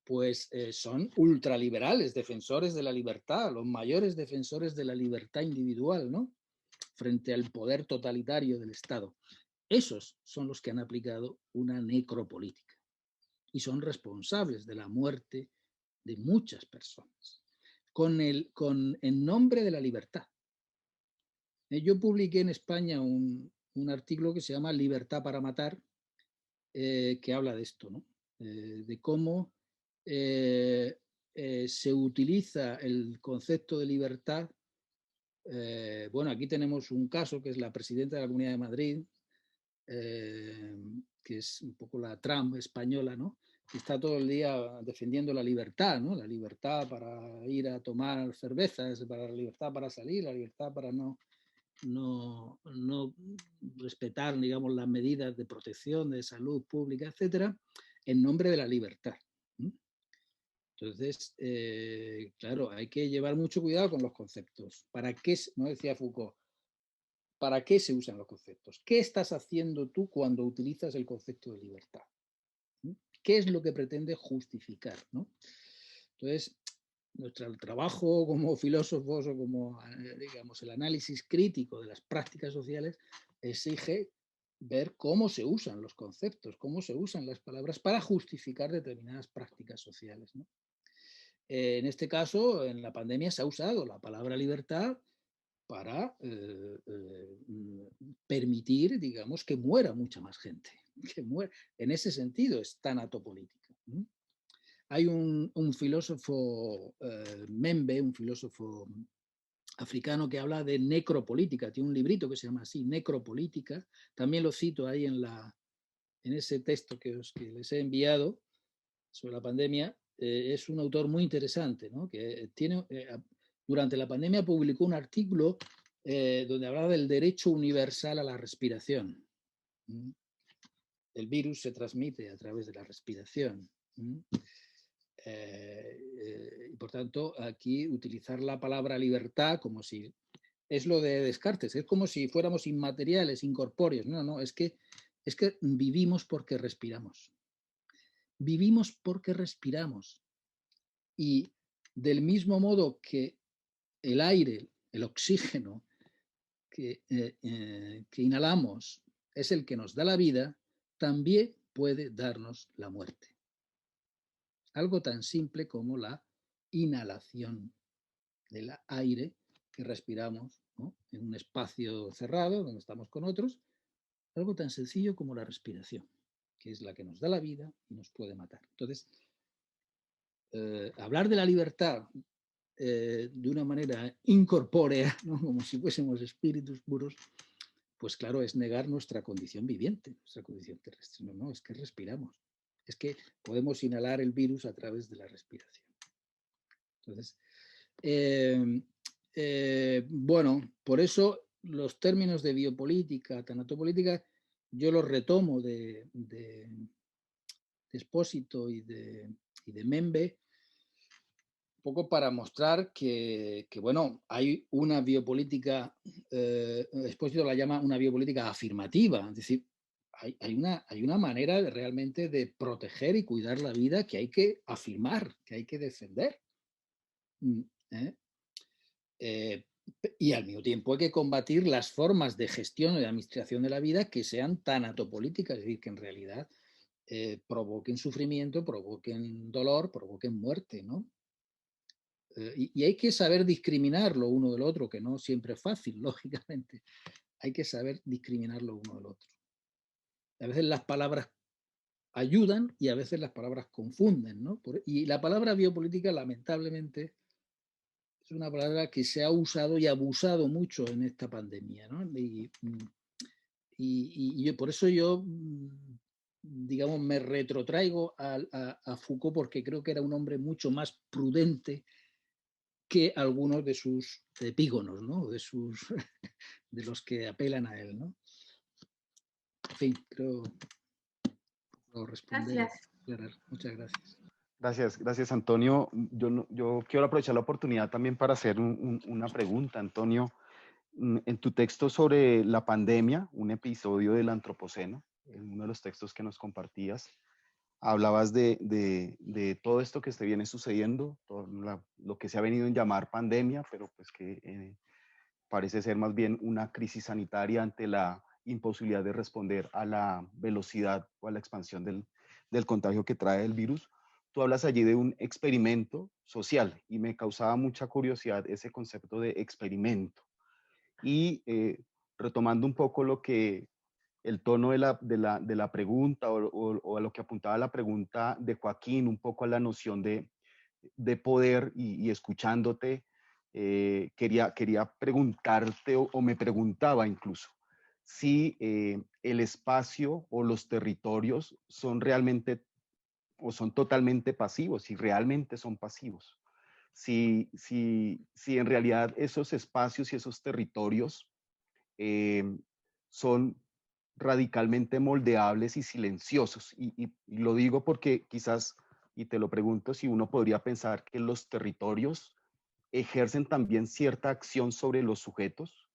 pues son ultraliberales, defensores de la libertad, los mayores defensores de la libertad individual, ¿no? Frente al poder totalitario del Estado. Esos son los que han aplicado una necropolítica y son responsables de la muerte de muchas personas en nombre de la libertad. Yo publiqué en España un artículo que se llama Libertad para matar, que habla de esto, ¿no? De cómo se utiliza el concepto de libertad. Bueno, aquí tenemos un caso que es la presidenta de la Comunidad de Madrid, que es un poco la Trump española, ¿no? Que está todo el día defendiendo la libertad, ¿no? La libertad para ir a tomar cervezas, para la libertad para salir, la libertad para no respetar, digamos, las medidas de protección, de salud pública, etcétera, en nombre de la libertad. Entonces, claro, hay que llevar mucho cuidado con los conceptos. ¿Para qué, no decía Foucault, para qué se usan los conceptos? ¿Qué estás haciendo tú cuando utilizas el concepto de libertad? ¿Qué es lo que pretende justificar, ¿no? Entonces, nuestro trabajo como filósofos o como, digamos, el análisis crítico de las prácticas sociales exige ver cómo se usan los conceptos, cómo se usan las palabras para justificar determinadas prácticas sociales, ¿no? En este caso, en la pandemia se ha usado la palabra libertad para permitir, digamos, que muera mucha más gente. Que muera. En ese sentido es tanatopolítica. Hay un filósofo, Membe, un filósofo africano que habla de necropolítica, tiene un librito que se llama así, Necropolítica, también lo cito ahí en ese texto que les he enviado sobre la pandemia. Es un autor muy interesante, ¿no? Que durante la pandemia publicó un artículo donde hablaba del derecho universal a la respiración. El virus se transmite a través de la respiración. Y por tanto, aquí utilizar la palabra libertad como si es lo de Descartes, es como si fuéramos inmateriales, incorpóreos. No, no, es que vivimos porque respiramos. Vivimos porque respiramos. Y del mismo modo que el aire, el oxígeno que inhalamos es el que nos da la vida, también puede darnos la muerte. Algo tan simple como la inhalación del aire que respiramos, ¿no? En un espacio cerrado donde estamos con otros, algo tan sencillo como la respiración, que es la que nos da la vida y nos puede matar. Entonces, hablar de la libertad de una manera incorpórea, ¿no? Como si fuésemos espíritus puros, pues claro, es negar nuestra condición viviente, nuestra condición terrestre. No, no, es que respiramos. Es que podemos inhalar el virus a través de la respiración. Entonces, bueno, por eso los términos de biopolítica, tanatopolítica, yo los retomo de Espósito y de Membe, un poco para mostrar que bueno, hay una biopolítica, Espósito la llama una biopolítica afirmativa, es decir, hay una manera realmente de proteger y cuidar la vida que hay que afirmar, que hay que defender. Y al mismo tiempo hay que combatir las formas de gestión y de administración de la vida que sean tanatopolíticas, es decir, que en realidad provoquen sufrimiento, provoquen dolor, provoquen muerte, ¿no? Y hay que saber discriminar lo uno del otro, que no siempre es fácil, lógicamente. Hay que saber discriminar lo uno del otro. A veces las palabras ayudan y a veces las palabras confunden, ¿no? Y la palabra biopolítica, lamentablemente, es una palabra que se ha usado y abusado mucho en esta pandemia, ¿no? Y por eso yo, digamos, me retrotraigo a Foucault, porque creo que era un hombre mucho más prudente que algunos de sus epígonos, ¿no? De los que apelan a él, ¿no? En fin, creo que puedo responder. Gracias. Muchas gracias. Gracias Antonio. Yo quiero aprovechar la oportunidad también para hacer una pregunta, Antonio. En tu texto sobre la pandemia, un episodio del Antropoceno, en uno de los textos que nos compartías, hablabas de todo esto que viene sucediendo, todo lo que se ha venido en llamar pandemia, pero pues que parece ser más bien una crisis sanitaria ante la imposibilidad de responder a la velocidad o a la expansión del contagio que trae el virus. Tú hablas allí de un experimento social y me causaba mucha curiosidad ese concepto de experimento. Y retomando un poco lo que el tono de la pregunta o a lo que apuntaba la pregunta de Joaquín, un poco a la noción de poder y escuchándote, quería preguntarte o me preguntaba incluso si el espacio o los territorios son realmente o son totalmente pasivos, si realmente son pasivos, si en realidad esos espacios y esos territorios eh, son radicalmente moldeables y silenciosos. Y lo digo porque quizás, y te lo pregunto, si uno podría pensar que los territorios ejercen también cierta acción sobre los sujetos,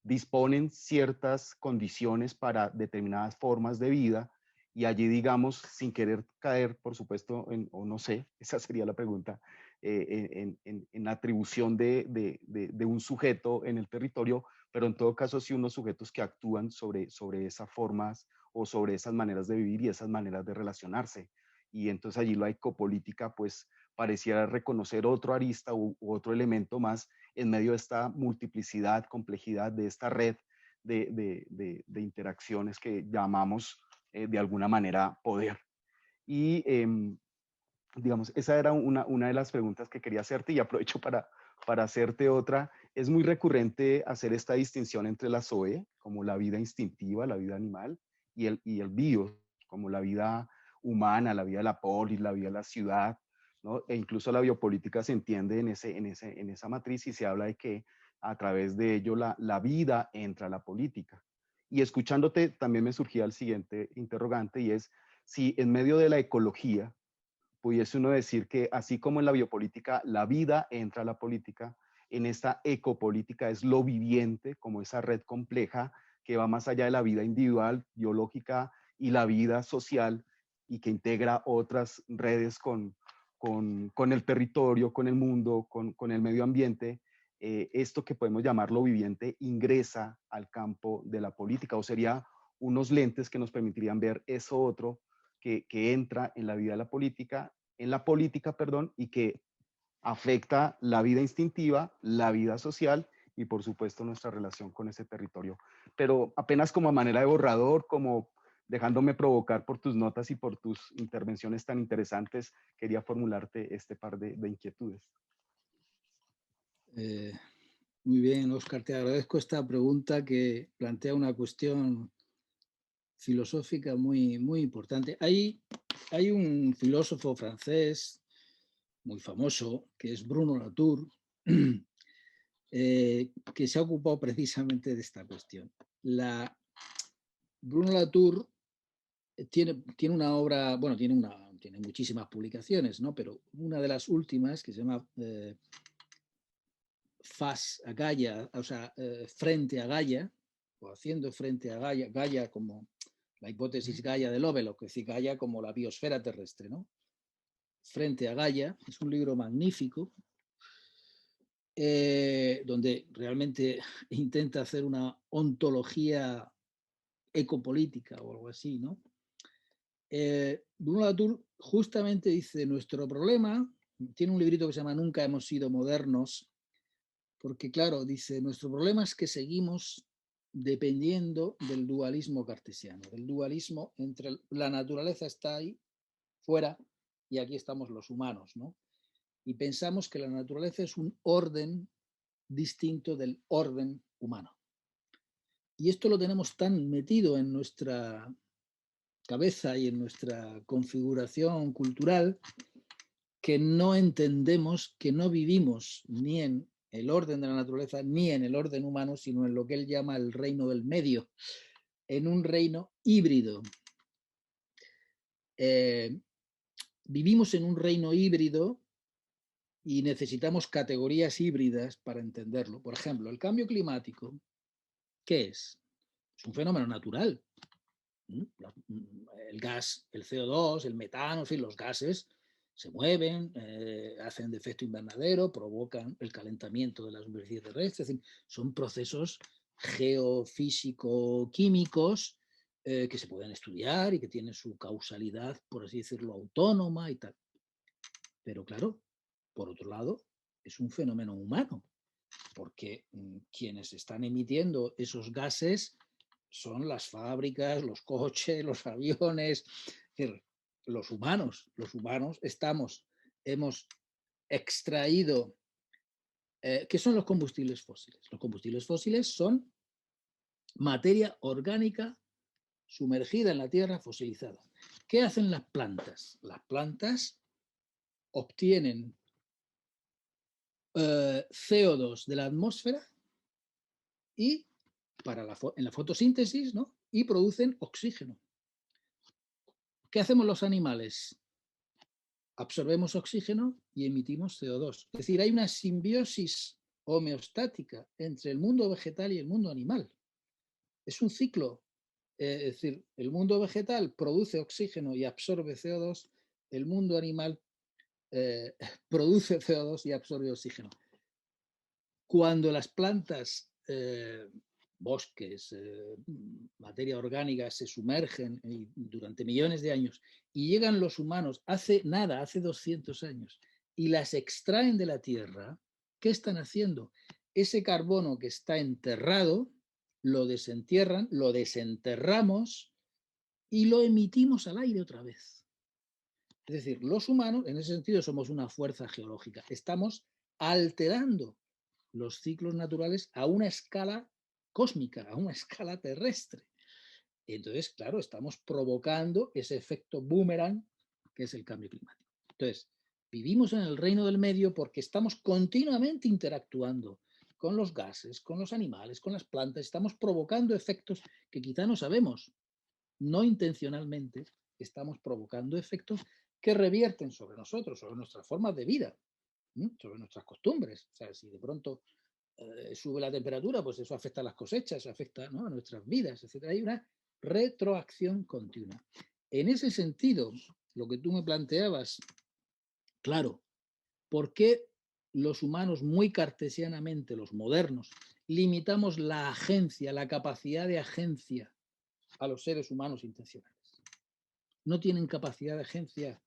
disponen ciertas condiciones para determinadas formas de vida y allí, digamos, sin querer caer, por supuesto, o no sé, esa sería la pregunta, en la atribución de un sujeto en el territorio, pero en todo caso sí unos sujetos que actúan sobre esas formas o sobre esas maneras de vivir y esas maneras de relacionarse. Y entonces allí la ecopolítica pues pareciera reconocer otro arista u otro elemento más en medio de esta multiplicidad, complejidad de esta red de interacciones que llamamos de alguna manera poder. Y digamos, esa era una de las preguntas que quería hacerte y aprovecho para hacerte otra. Es muy recurrente hacer esta distinción entre la zoe, como la vida instintiva, la vida animal, y el bio, como la vida humana, la vida de la polis, la vida de la ciudad, ¿no? E incluso la biopolítica se entiende en esa matriz y se habla de que a través de ello la vida entra a la política. Y escuchándote también me surgía el siguiente interrogante y es si en medio de la ecología, pudiese uno decir que así como en la biopolítica la vida entra a la política, en esta ecopolítica es lo viviente, como esa red compleja que va más allá de la vida individual, biológica y la vida social y que integra otras redes con el territorio, con el mundo, con el medio ambiente. Esto que podemos llamar lo viviente ingresa al campo de la política o sería unos lentes que nos permitirían ver eso otro que entra en la vida de la política, perdón, y que afecta la vida instintiva, la vida social y por supuesto nuestra relación con ese territorio. Pero apenas como a manera de borrador, como dejándome provocar por tus notas y por tus intervenciones tan interesantes, quería formularte este par de inquietudes. Muy bien, Óscar, te agradezco esta pregunta que plantea una cuestión filosófica muy, muy importante. Hay un filósofo francés muy famoso, que es Bruno Latour, que se ha ocupado precisamente de esta cuestión. Bruno Latour tiene una obra, bueno, tiene muchísimas publicaciones, ¿no? Pero una de las últimas, que se llama Face a Gaia, o sea, frente a Gaia, o haciendo frente a Gaia, Gaia como la hipótesis Gaia de Lovelock, es decir, Gaia como la biosfera terrestre, ¿no? Frente a Gaia, es un libro magnífico, donde realmente intenta hacer una ontología ecopolítica o algo así, ¿no? Bruno Latour justamente dice, nuestro problema, tiene un librito que se llama Nunca hemos sido modernos, porque claro, dice, nuestro problema es que seguimos dependiendo del dualismo cartesiano, del dualismo entre la naturaleza está ahí, fuera, y aquí estamos los humanos, ¿no? Y pensamos que la naturaleza es un orden distinto del orden humano. Y esto lo tenemos tan metido en nuestra cabeza y en nuestra configuración cultural que no entendemos, que no vivimos ni en el orden de la naturaleza ni en el orden humano, sino en lo que él llama el reino del medio, en un reino híbrido. Vivimos en un reino híbrido y necesitamos categorías híbridas para entenderlo. Por ejemplo, el cambio climático, ¿qué es? Es un fenómeno natural. El gas, el CO2, el metano, en fin, los gases se mueven, hacen de efecto invernadero, provocan el calentamiento de la superficie terrestre. Es decir, son procesos geofísico-químicos que se pueden estudiar y que tienen su causalidad, por así decirlo, autónoma y tal. Pero claro, por otro lado, es un fenómeno humano. porque quienes están emitiendo esos gases son las fábricas, los coches, los aviones, los humanos. Los humanos hemos extraído. ¿Qué son los combustibles fósiles? Los combustibles fósiles son materia orgánica sumergida en la tierra, fosilizada. ¿Qué hacen las plantas? Las plantas obtienen CO2 de la atmósfera y en la fotosíntesis, ¿no? Y producen oxígeno. ¿Qué hacemos los animales? Absorbemos oxígeno y emitimos CO2. Es decir, hay una simbiosis homeostática entre el mundo vegetal y el mundo animal. Es un ciclo. Es decir, el mundo vegetal produce oxígeno y absorbe CO2, el mundo animal produce CO2 y absorbe oxígeno. Cuando las plantas, bosques, materia orgánica se sumergen durante millones de años y llegan los humanos hace 200 años, y las extraen de la tierra, ¿qué están haciendo? Ese carbono que está enterrado, lo desentierran, lo desenterramos y lo emitimos al aire otra vez. Es decir, los humanos, en ese sentido, somos una fuerza geológica. Estamos alterando los ciclos naturales a una escala cósmica, a una escala terrestre. Entonces, claro, estamos provocando ese efecto boomerang que es el cambio climático. Entonces, vivimos en el reino del medio porque estamos continuamente interactuando con los gases, con los animales, con las plantas. Estamos provocando efectos que quizá no sabemos. No intencionalmente estamos provocando efectos que revierten sobre nosotros, sobre nuestras formas de vida, sobre nuestras costumbres. O sea, si de pronto sube la temperatura, pues eso afecta a las cosechas, eso afecta, ¿no?, a nuestras vidas, etc. Hay una retroacción continua. En ese sentido, lo que tú me planteabas, claro, ¿por qué los humanos muy cartesianamente, los modernos, limitamos la agencia, la capacidad de agencia a los seres humanos intencionales? No tienen capacidad de agencia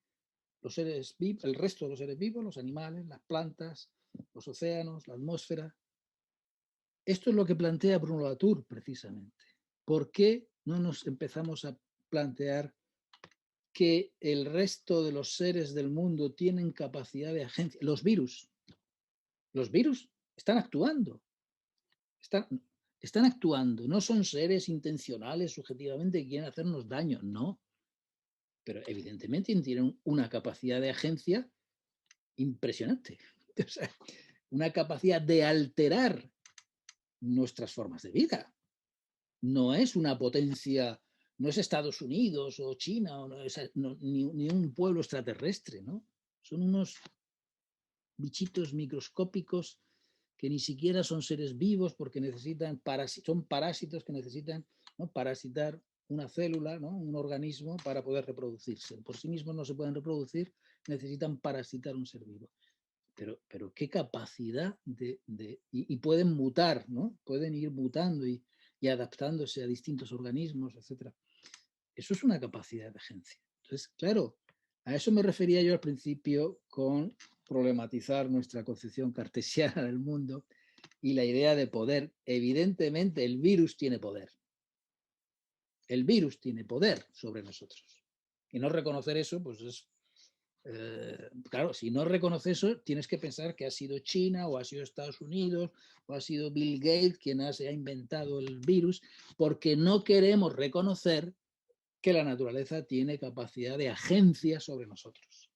los seres vivos, el resto de los seres vivos, los animales, las plantas, los océanos, la atmósfera. Esto es lo que plantea Bruno Latour, precisamente. ¿Por qué no nos empezamos a plantear que el resto de los seres del mundo tienen capacidad de agencia? Los virus están actuando. Están actuando. No son seres intencionales, subjetivamente, que quieren hacernos daño. No. Pero evidentemente tienen una capacidad de agencia impresionante. O sea, una capacidad de alterar nuestras formas de vida. No es una potencia, no es Estados Unidos o China, o ni un pueblo extraterrestre, ¿no? Son unos bichitos microscópicos que ni siquiera son seres vivos porque son parásitos que necesitan, ¿no?, parasitar una célula, ¿no?, un organismo para poder reproducirse. Por sí mismos no se pueden reproducir, necesitan parasitar un ser vivo. Pero qué capacidad y pueden mutar, ¿no? Pueden ir mutando y adaptándose a distintos organismos, etc. Eso es una capacidad de agencia. Entonces, claro, a eso me refería yo al principio con problematizar nuestra concepción cartesiana del mundo y la idea de poder. Evidentemente, el virus tiene poder. El virus tiene poder sobre nosotros. Y no reconocer eso, pues es... claro, si no reconoces eso, tienes que pensar que ha sido China o ha sido Estados Unidos o ha sido Bill Gates quien se ha inventado el virus, porque no queremos reconocer que la naturaleza tiene capacidad de agencia sobre nosotros.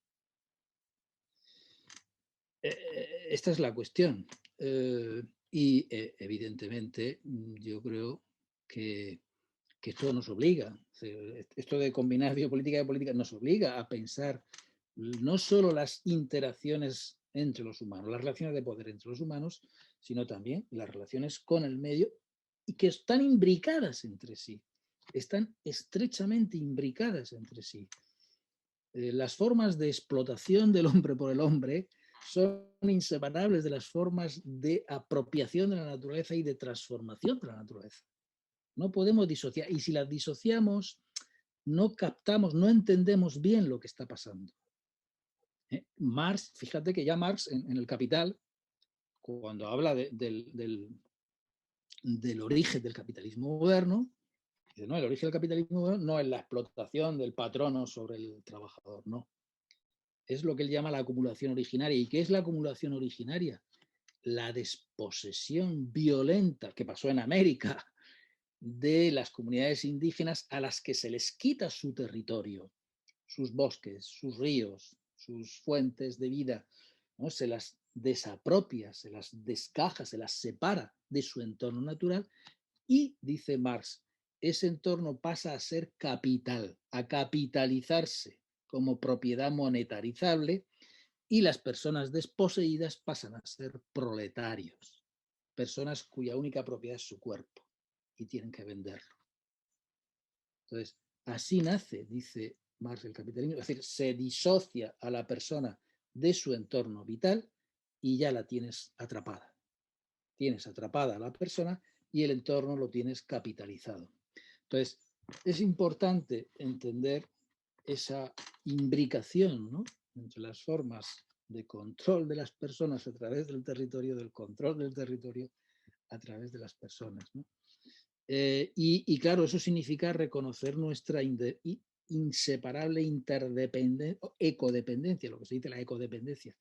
Esta es la cuestión. Y evidentemente yo creo que esto nos obliga, esto de combinar biopolítica y política nos obliga a pensar no solo las interacciones entre los humanos, las relaciones de poder entre los humanos, sino también las relaciones con el medio, y que están imbricadas entre sí, están estrechamente imbricadas entre sí. Las formas de explotación del hombre por el hombre son inseparables de las formas de apropiación de la naturaleza y de transformación de la naturaleza. No podemos disociar, y si las disociamos, no captamos, no entendemos bien lo que está pasando. Marx, fíjate que ya Marx en el Capital, cuando habla del origen del capitalismo moderno, dice, no, el origen del capitalismo moderno no es la explotación del patrono sobre el trabajador, no. Es lo que él llama la acumulación originaria. ¿Y qué es la acumulación originaria? La desposesión violenta que pasó en América de las comunidades indígenas a las que se les quita su territorio, sus bosques, sus ríos, sus fuentes de vida, ¿no? Se las desapropia, se las descaja, se las separa de su entorno natural y, dice Marx, ese entorno pasa a ser capital, a capitalizarse como propiedad monetarizable y las personas desposeídas pasan a ser proletarios, personas cuya única propiedad es su cuerpo y tienen que venderlo. Entonces, así nace, dice Marx, el capitalismo, es decir, se disocia a la persona de su entorno vital y ya la tienes atrapada. Tienes atrapada a la persona y el entorno lo tienes capitalizado. Entonces, es importante entender esa imbricación, ¿no?, entre las formas de control de las personas a través del territorio, del control del territorio a través de las personas, ¿no? Y claro, eso significa reconocer nuestra inseparable interdependencia, ecodependencia, lo que se dice la ecodependencia.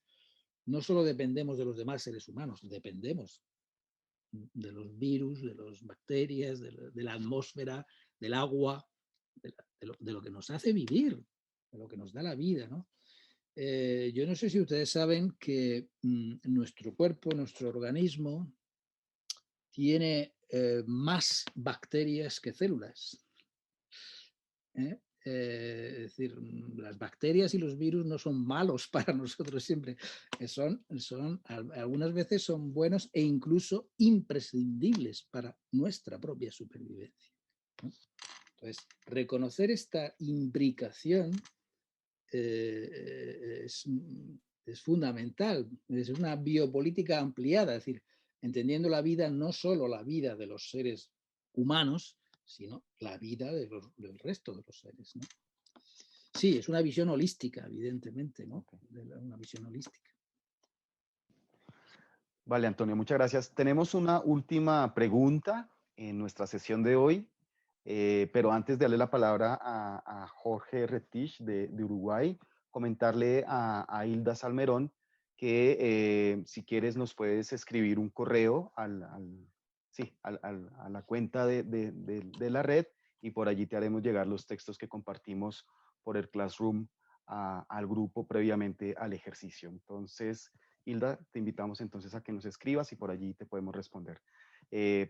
No solo dependemos de los demás seres humanos, dependemos de los virus, de las bacterias, de la atmósfera, del agua, de lo que nos hace vivir, de lo que nos da la vida, ¿no? Yo no sé si ustedes saben que nuestro cuerpo, nuestro organismo, tiene más bacterias que células. Es decir, las bacterias y los virus no son malos para nosotros siempre, algunas veces son buenos e incluso imprescindibles para nuestra propia supervivencia, ¿no? Entonces, reconocer esta imbricación es fundamental, es una biopolítica ampliada, es decir, entendiendo la vida no solo la vida de los seres humanos, sino la vida del resto de los seres, ¿no? Sí, es una visión holística, evidentemente, ¿no? Una visión holística. Vale, Antonio, muchas gracias. Tenemos una última pregunta en nuestra sesión de hoy, pero antes de darle la palabra a Jorge Retich de Uruguay, comentarle a Hilda Salmerón que si quieres nos puedes escribir un correo a la cuenta de la red y por allí te haremos llegar los textos que compartimos por el Classroom al grupo previamente al ejercicio. Entonces, Hilda, te invitamos entonces a que nos escribas y por allí te podemos responder.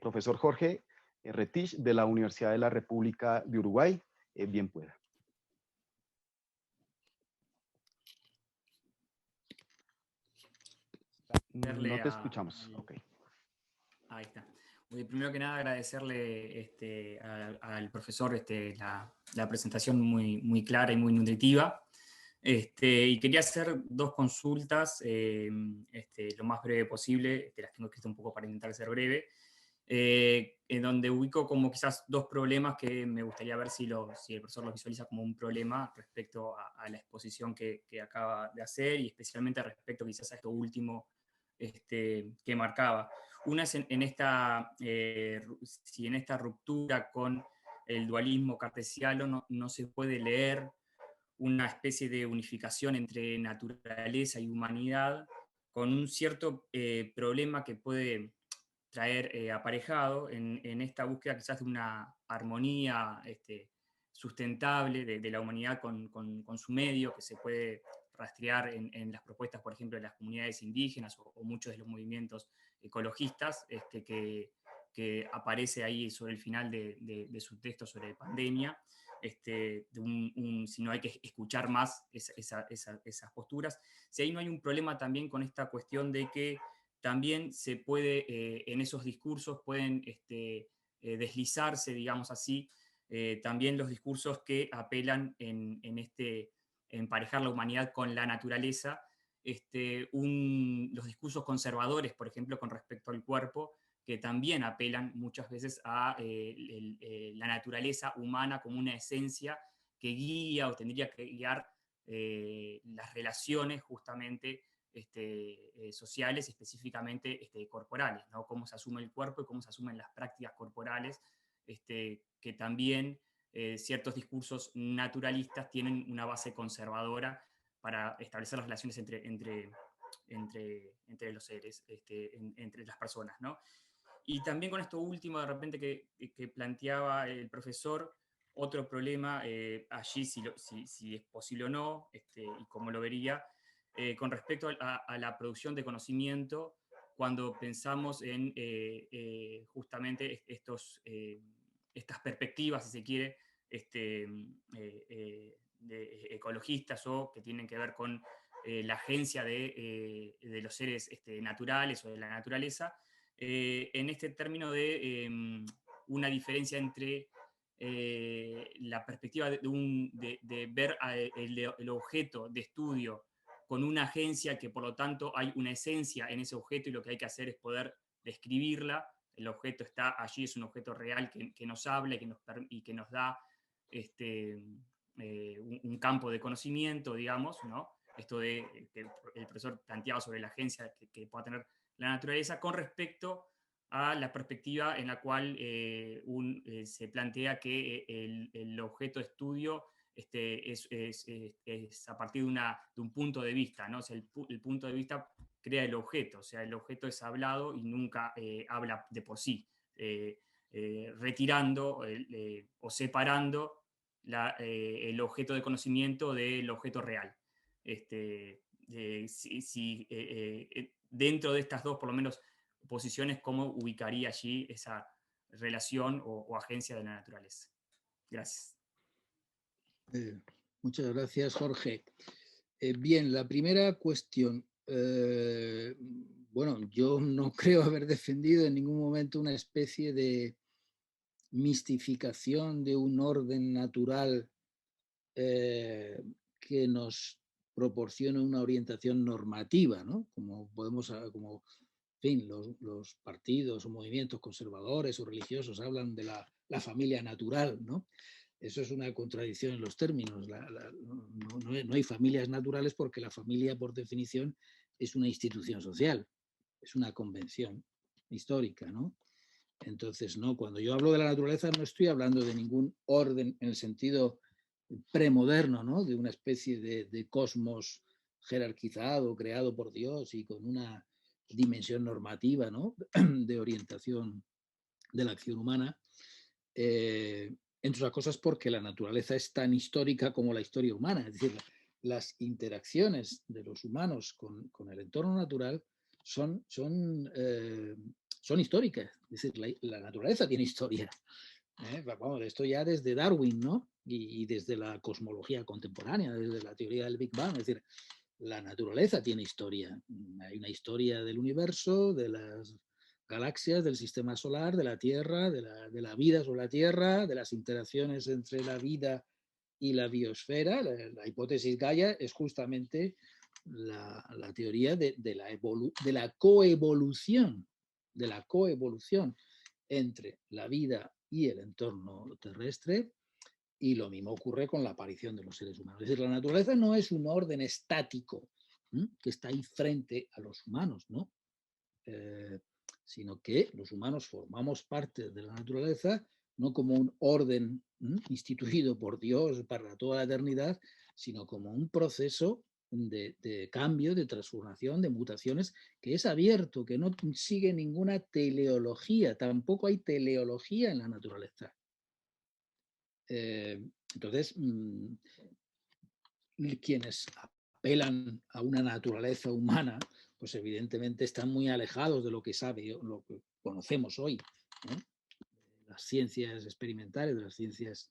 Profesor Jorge Retich de la Universidad de la República de Uruguay, bien pueda. No te escuchamos. Okay. Ahí está. Primero que nada agradecerle al profesor la presentación muy clara y muy nutritiva. Y quería hacer dos consultas lo más breve posible, las tengo escritas un poco para intentar ser breve, en donde ubico como quizás dos problemas que me gustaría ver si el profesor los visualiza como un problema respecto a la exposición que acaba de hacer y especialmente respecto quizás a esto último que marcaba. Una es si en esta ruptura con el dualismo cartesiano no se puede leer una especie de unificación entre naturaleza y humanidad con un cierto problema que puede traer aparejado en esta búsqueda quizás de una armonía sustentable de la humanidad con su medio, que se puede rastrear en las propuestas, por ejemplo, de las comunidades indígenas o muchos de los movimientos ecologistas que aparece ahí sobre el final de su texto sobre pandemia. Si no hay que escuchar más esas posturas, si ahí no hay un problema también con esta cuestión de que también se puede, en esos discursos pueden deslizarse, digamos así, también los discursos que apelan en emparejar la humanidad con la naturaleza, los discursos conservadores, por ejemplo, con respecto al cuerpo, que también apelan muchas veces a la naturaleza humana como una esencia que guía o tendría que guiar las relaciones justamente sociales, específicamente corporales, ¿no? Cómo se asume el cuerpo y cómo se asumen las prácticas corporales, que también ciertos discursos naturalistas tienen una base conservadora para establecer las relaciones entre los seres, entre las personas, ¿no? Y también con esto último, de repente, que planteaba el profesor, otro problema allí, si es posible o no, y cómo lo vería, con respecto a la producción de conocimiento, cuando pensamos en justamente estas perspectivas, si se quiere, de ecologistas o que tienen que ver con la agencia de los seres naturales o de la naturaleza, en este término de una diferencia entre la perspectiva de ver el objeto de estudio con una agencia que por lo tanto hay una esencia en ese objeto y lo que hay que hacer es poder describirla. El objeto está allí, es un objeto real que nos habla y que nos da un campo de conocimiento, digamos, ¿no? Esto de que el profesor planteaba sobre la agencia que pueda tener la naturaleza con respecto a la perspectiva en la cual se plantea que el objeto de estudio es a partir de un punto de vista, ¿no? O sea, el punto de vista crea el objeto, o sea, el objeto es hablado y nunca habla de por sí, retirando o separando el objeto de conocimiento del objeto real. Dentro de estas dos, por lo menos, posiciones, ¿cómo ubicaría allí esa relación o agencia de la naturaleza? Gracias. Muchas gracias, Jorge. Bien, la primera cuestión. Bueno, yo no creo haber defendido en ningún momento una especie de mistificación de un orden natural que nos proporcione una orientación normativa, ¿no? Como podemos, como en fin, los partidos o movimientos conservadores o religiosos hablan de la familia natural, ¿no? Eso es una contradicción en los términos. No hay familias naturales porque la familia, por definición, es una institución social, es una convención histórica, ¿no? Entonces, no, cuando yo hablo de la naturaleza no estoy hablando de ningún orden en el sentido premoderno, ¿no? De una especie de cosmos jerarquizado, creado por Dios y con una dimensión normativa, ¿no? De orientación de la acción humana. Entre otras cosas porque la naturaleza es tan histórica como la historia humana, es decir, las interacciones de los humanos con el entorno natural son históricas, es decir, la naturaleza tiene historia. Vamos, esto ya desde Darwin, ¿no? Y desde la cosmología contemporánea, desde la teoría del Big Bang, es decir, la naturaleza tiene historia. Hay una historia del universo, de las galaxias, del sistema solar, de la Tierra, de la vida sobre la Tierra, de las interacciones entre la vida y la biosfera. La hipótesis Gaia es justamente la teoría de la coevolución entre la vida y el entorno terrestre, y lo mismo ocurre con la aparición de los seres humanos. Es decir, la naturaleza no es un orden estático que está ahí frente a los humanos, ¿no? Sino que los humanos formamos parte de la naturaleza no como un orden instituido por Dios para toda la eternidad, sino como un proceso de cambio, de transformación, de mutaciones, que es abierto, que no sigue ninguna teleología, tampoco hay teleología en la naturaleza. Entonces, quienes apelan a una naturaleza humana, pues evidentemente están muy alejados de lo que lo que conocemos hoy, ¿no? Las ciencias experimentales, de las ciencias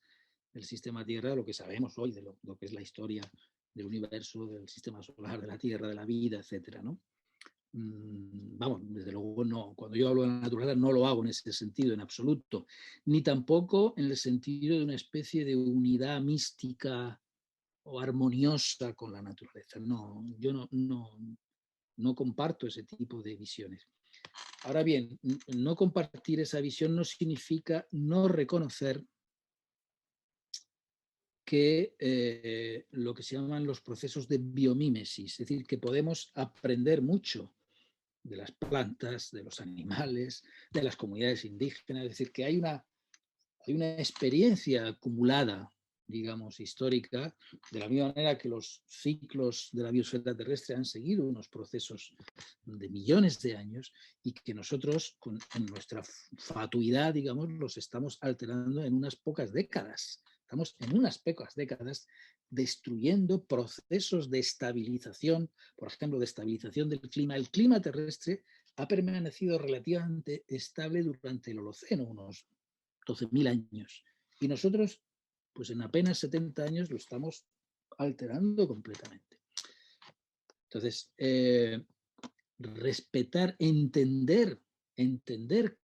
del sistema Tierra, lo que sabemos hoy de lo que es la historia del universo, del sistema solar, de la Tierra, de la vida, etcétera, ¿no? Vamos, desde luego no, cuando yo hablo de la naturaleza no lo hago en ese sentido en absoluto, ni tampoco en el sentido de una especie de unidad mística o armoniosa con la naturaleza. No, yo no comparto ese tipo de visiones. Ahora bien, no compartir esa visión no significa no reconocer que lo que se llaman los procesos de biomímesis, es decir, que podemos aprender mucho de las plantas, de los animales, de las comunidades indígenas, es decir, que hay una experiencia acumulada, digamos, histórica, de la misma manera que los ciclos de la biosfera terrestre han seguido unos procesos de millones de años y que nosotros, en nuestra fatuidad, digamos, los estamos alterando en unas pocas décadas. Estamos en unas pocas décadas destruyendo procesos de estabilización, por ejemplo, de estabilización del clima. El clima terrestre ha permanecido relativamente estable durante el Holoceno, unos 12.000 años. Y nosotros, pues en apenas 70 años, lo estamos alterando completamente. Entonces, respetar, entender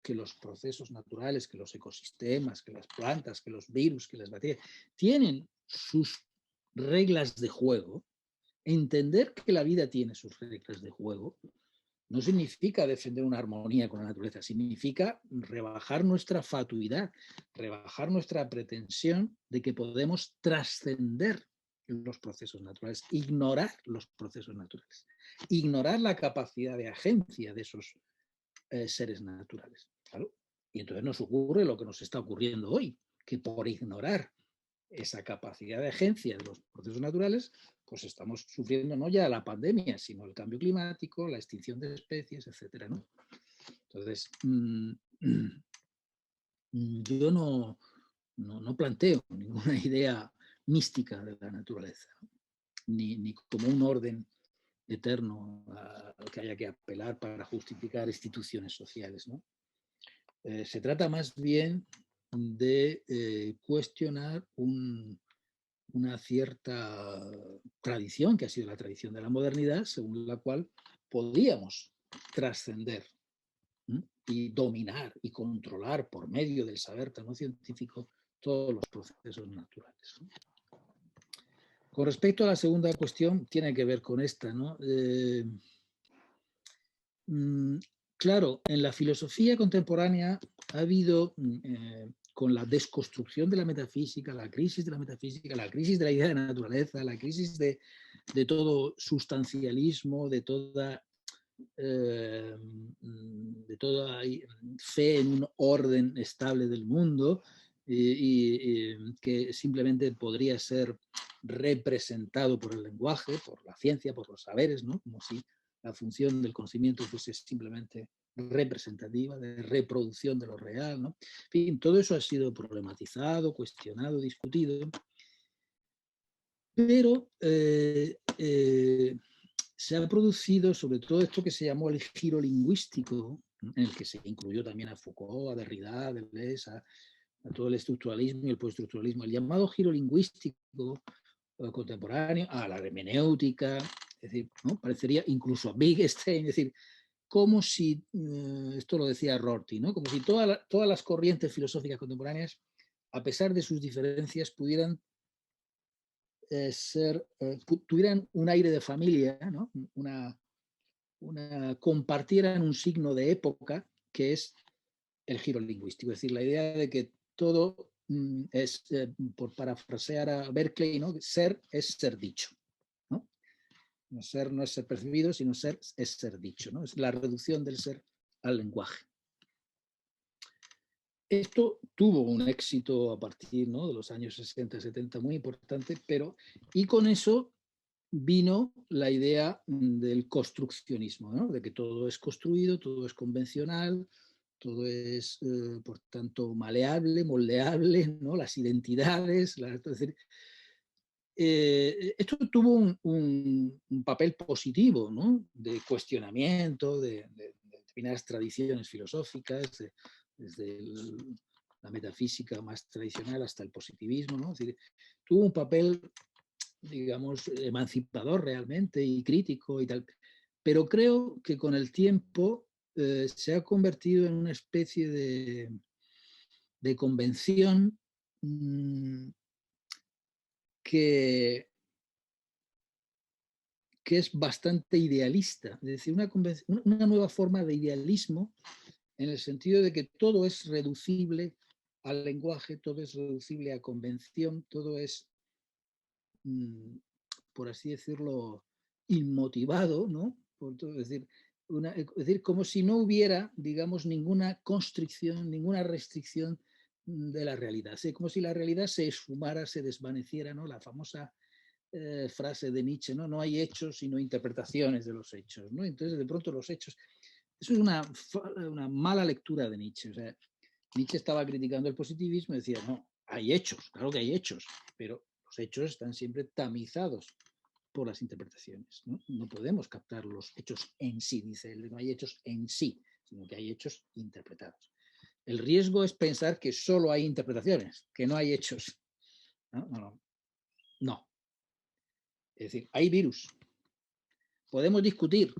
que los procesos naturales, que los ecosistemas, que las plantas, que los virus, que las bacterias, tienen sus reglas de juego, entender que la vida tiene sus reglas de juego, no significa defender una armonía con la naturaleza, significa rebajar nuestra fatuidad, rebajar nuestra pretensión de que podemos trascender los procesos naturales, ignorar los procesos naturales, ignorar la capacidad de agencia de esos seres naturales. ¿Claro? Y entonces nos ocurre lo que nos está ocurriendo hoy, que por ignorar esa capacidad de agencia de los procesos naturales, pues estamos sufriendo no ya la pandemia, sino el cambio climático, la extinción de especies, etcétera, ¿no? Entonces, yo no planteo ninguna idea mística de la naturaleza, ni como un orden eterno al que haya que apelar para justificar instituciones sociales, ¿no? Se trata más bien de cuestionar una cierta tradición, que ha sido la tradición de la modernidad, según la cual podíamos trascender y dominar y controlar por medio del saber no científico todos los procesos naturales. Con respecto a la segunda cuestión, tiene que ver con esta, ¿no? Claro, en la filosofía contemporánea ha habido, con la desconstrucción de la metafísica, la crisis de la metafísica, la crisis de la idea de naturaleza, la crisis de todo sustancialismo, de toda fe en un orden estable del mundo y que simplemente podría ser representado por el lenguaje, por la ciencia, por los saberes, ¿no? Como si la función del conocimiento fuese simplemente representativa, de reproducción de lo real, ¿no? En fin, todo eso ha sido problematizado, cuestionado, discutido, pero se ha producido sobre todo esto que se llamó el giro lingüístico, en el que se incluyó también a Foucault, a Derrida, a Deleuze, a todo el estructuralismo y el postestructuralismo, el llamado giro lingüístico contemporáneo, a la hermenéutica, es decir, ¿no? Parecería incluso a Wittgenstein, es decir, como si, esto lo decía Rorty, ¿no? Como si todas las corrientes filosóficas contemporáneas, a pesar de sus diferencias, pudieran tuvieran un aire de familia, ¿no? Compartieran un signo de época que es el giro lingüístico, es decir, la idea de que todo es, por parafrasear a Berkeley, ¿no? Ser es ser dicho, ¿no? Ser no es ser percibido, sino ser es ser dicho, ¿no? Es la reducción del ser al lenguaje. Esto tuvo un éxito a partir, ¿no? de los años 60, 70 muy importante, y con eso vino la idea del construccionismo, ¿no? De que todo es construido, todo es convencional, todo es, por tanto, maleable, moldeable, ¿no? Las identidades, es decir, esto tuvo un papel positivo, ¿no? De cuestionamiento de determinadas tradiciones filosóficas, desde la metafísica más tradicional hasta el positivismo, ¿no? Es decir, tuvo un papel, digamos, emancipador realmente y crítico y tal, pero creo que con el tiempo se ha convertido en una especie de convención que es bastante idealista, es decir, una nueva forma de idealismo en el sentido de que todo es reducible al lenguaje, todo es reducible a convención, todo es por así decirlo, inmotivado, ¿no? Es decir, como si no hubiera, digamos, ninguna constricción, ninguna restricción de la realidad. ¿Sí? Como si la realidad se esfumara, se desvaneciera, ¿no? La famosa frase de Nietzsche, ¿no? No hay hechos, sino interpretaciones de los hechos, ¿no? Entonces, de pronto, los hechos... Eso es una mala lectura de Nietzsche. O sea, Nietzsche estaba criticando el positivismo y decía, no, hay hechos, claro que hay hechos, pero los hechos están siempre tamizados por las interpretaciones. No podemos captar los hechos en sí, dice él, no hay hechos en sí, sino que hay hechos interpretados. El riesgo es pensar que solo hay interpretaciones, que no hay hechos. No. Es decir, hay virus. Podemos discutir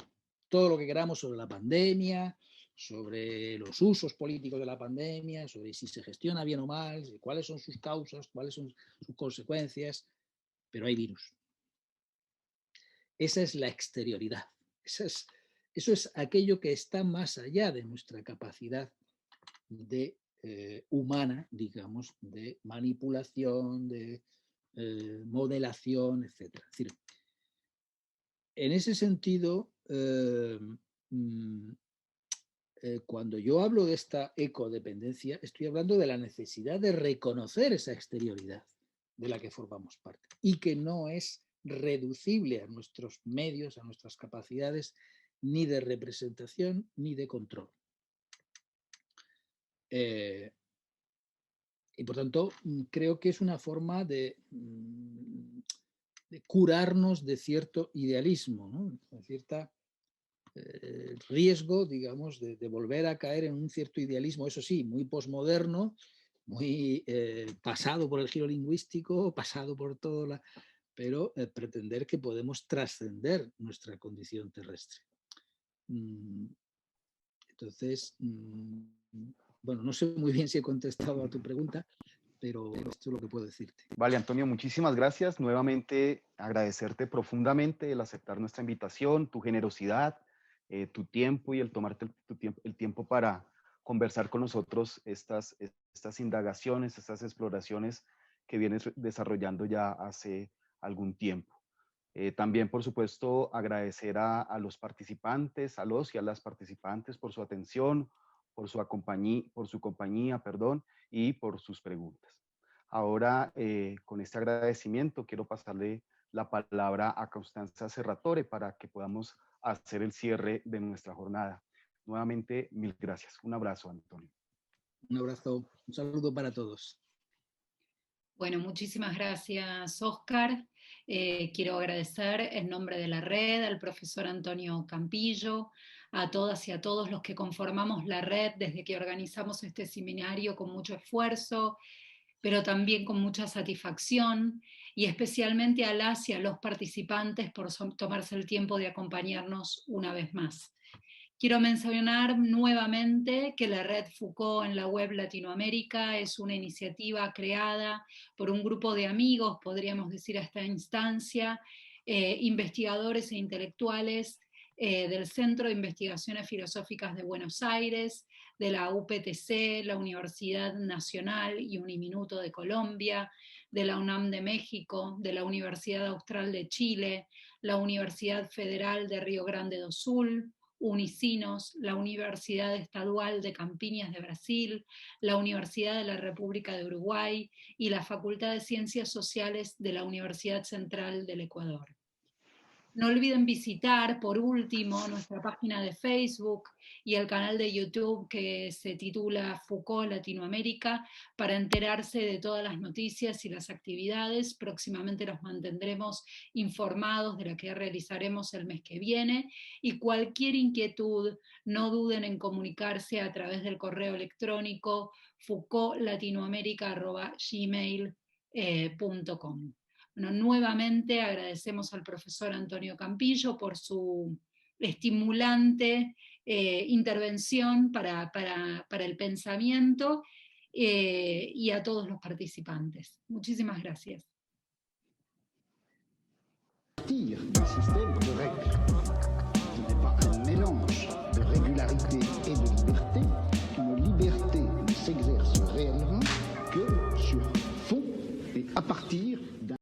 todo lo que queramos sobre la pandemia, sobre los usos políticos de la pandemia, sobre si se gestiona bien o mal, cuáles son sus causas, cuáles son sus consecuencias, pero hay virus. Esa es la exterioridad. Eso es aquello que está más allá de nuestra capacidad de humana, digamos, de manipulación, de modelación, etc. Es decir, en ese sentido, cuando yo hablo de esta ecodependencia, estoy hablando de la necesidad de reconocer esa exterioridad de la que formamos parte y que no es reducible a nuestros medios, a nuestras capacidades, ni de representación ni de control. Y por tanto, creo que es una forma de curarnos de cierto idealismo, ¿no? De cierta riesgo, digamos, de volver a caer en un cierto idealismo, eso sí, muy posmoderno, muy pasado por el giro lingüístico, pasado por todo pero pretender que podemos trascender nuestra condición terrestre. Entonces, bueno, no sé muy bien si he contestado a tu pregunta, pero esto es lo que puedo decirte. Vale, Antonio, muchísimas gracias. Nuevamente agradecerte profundamente el aceptar nuestra invitación, tu generosidad, tu tiempo y el tomarte el tiempo para conversar con nosotros estas indagaciones, estas exploraciones que vienes desarrollando ya hace algún tiempo. También, por supuesto, agradecer a los participantes, a los y a las participantes por su atención, por su compañía, y por sus preguntas. Ahora, con este agradecimiento, quiero pasarle la palabra a Constanza Serratore para que podamos hacer el cierre de nuestra jornada. Nuevamente, mil gracias. Un abrazo, Antonio. Un abrazo, un saludo para todos. Bueno, muchísimas gracias, Óscar. Quiero agradecer en nombre de la red al profesor Antonio Campillo, a todas y a todos los que conformamos la red desde que organizamos este seminario con mucho esfuerzo, pero también con mucha satisfacción, y especialmente a las y a los participantes por tomarse el tiempo de acompañarnos una vez más. Quiero mencionar nuevamente que la Red Foucault en la web Latinoamérica es una iniciativa creada por un grupo de amigos, podríamos decir a esta instancia, investigadores e intelectuales del Centro de Investigaciones Filosóficas de Buenos Aires, de la UPTC, la Universidad Nacional y Uniminuto de Colombia, de la UNAM de México, de la Universidad Austral de Chile, la Universidad Federal de Río Grande do Sul, Unicinos, la Universidad Estadual de Campiñas de Brasil, la Universidad de la República de Uruguay y la Facultad de Ciencias Sociales de la Universidad Central del Ecuador. No olviden visitar, por último, nuestra página de Facebook y el canal de YouTube que se titula Foucault Latinoamérica para enterarse de todas las noticias y las actividades. Próximamente los mantendremos informados de la que realizaremos el mes que viene, y cualquier inquietud no duden en comunicarse a través del correo electrónico foucaultlatinoamerica@gmail.com. Bueno, nuevamente agradecemos al profesor Antonio Campillo por su estimulante intervención para el pensamiento y a todos los participantes. Muchísimas gracias.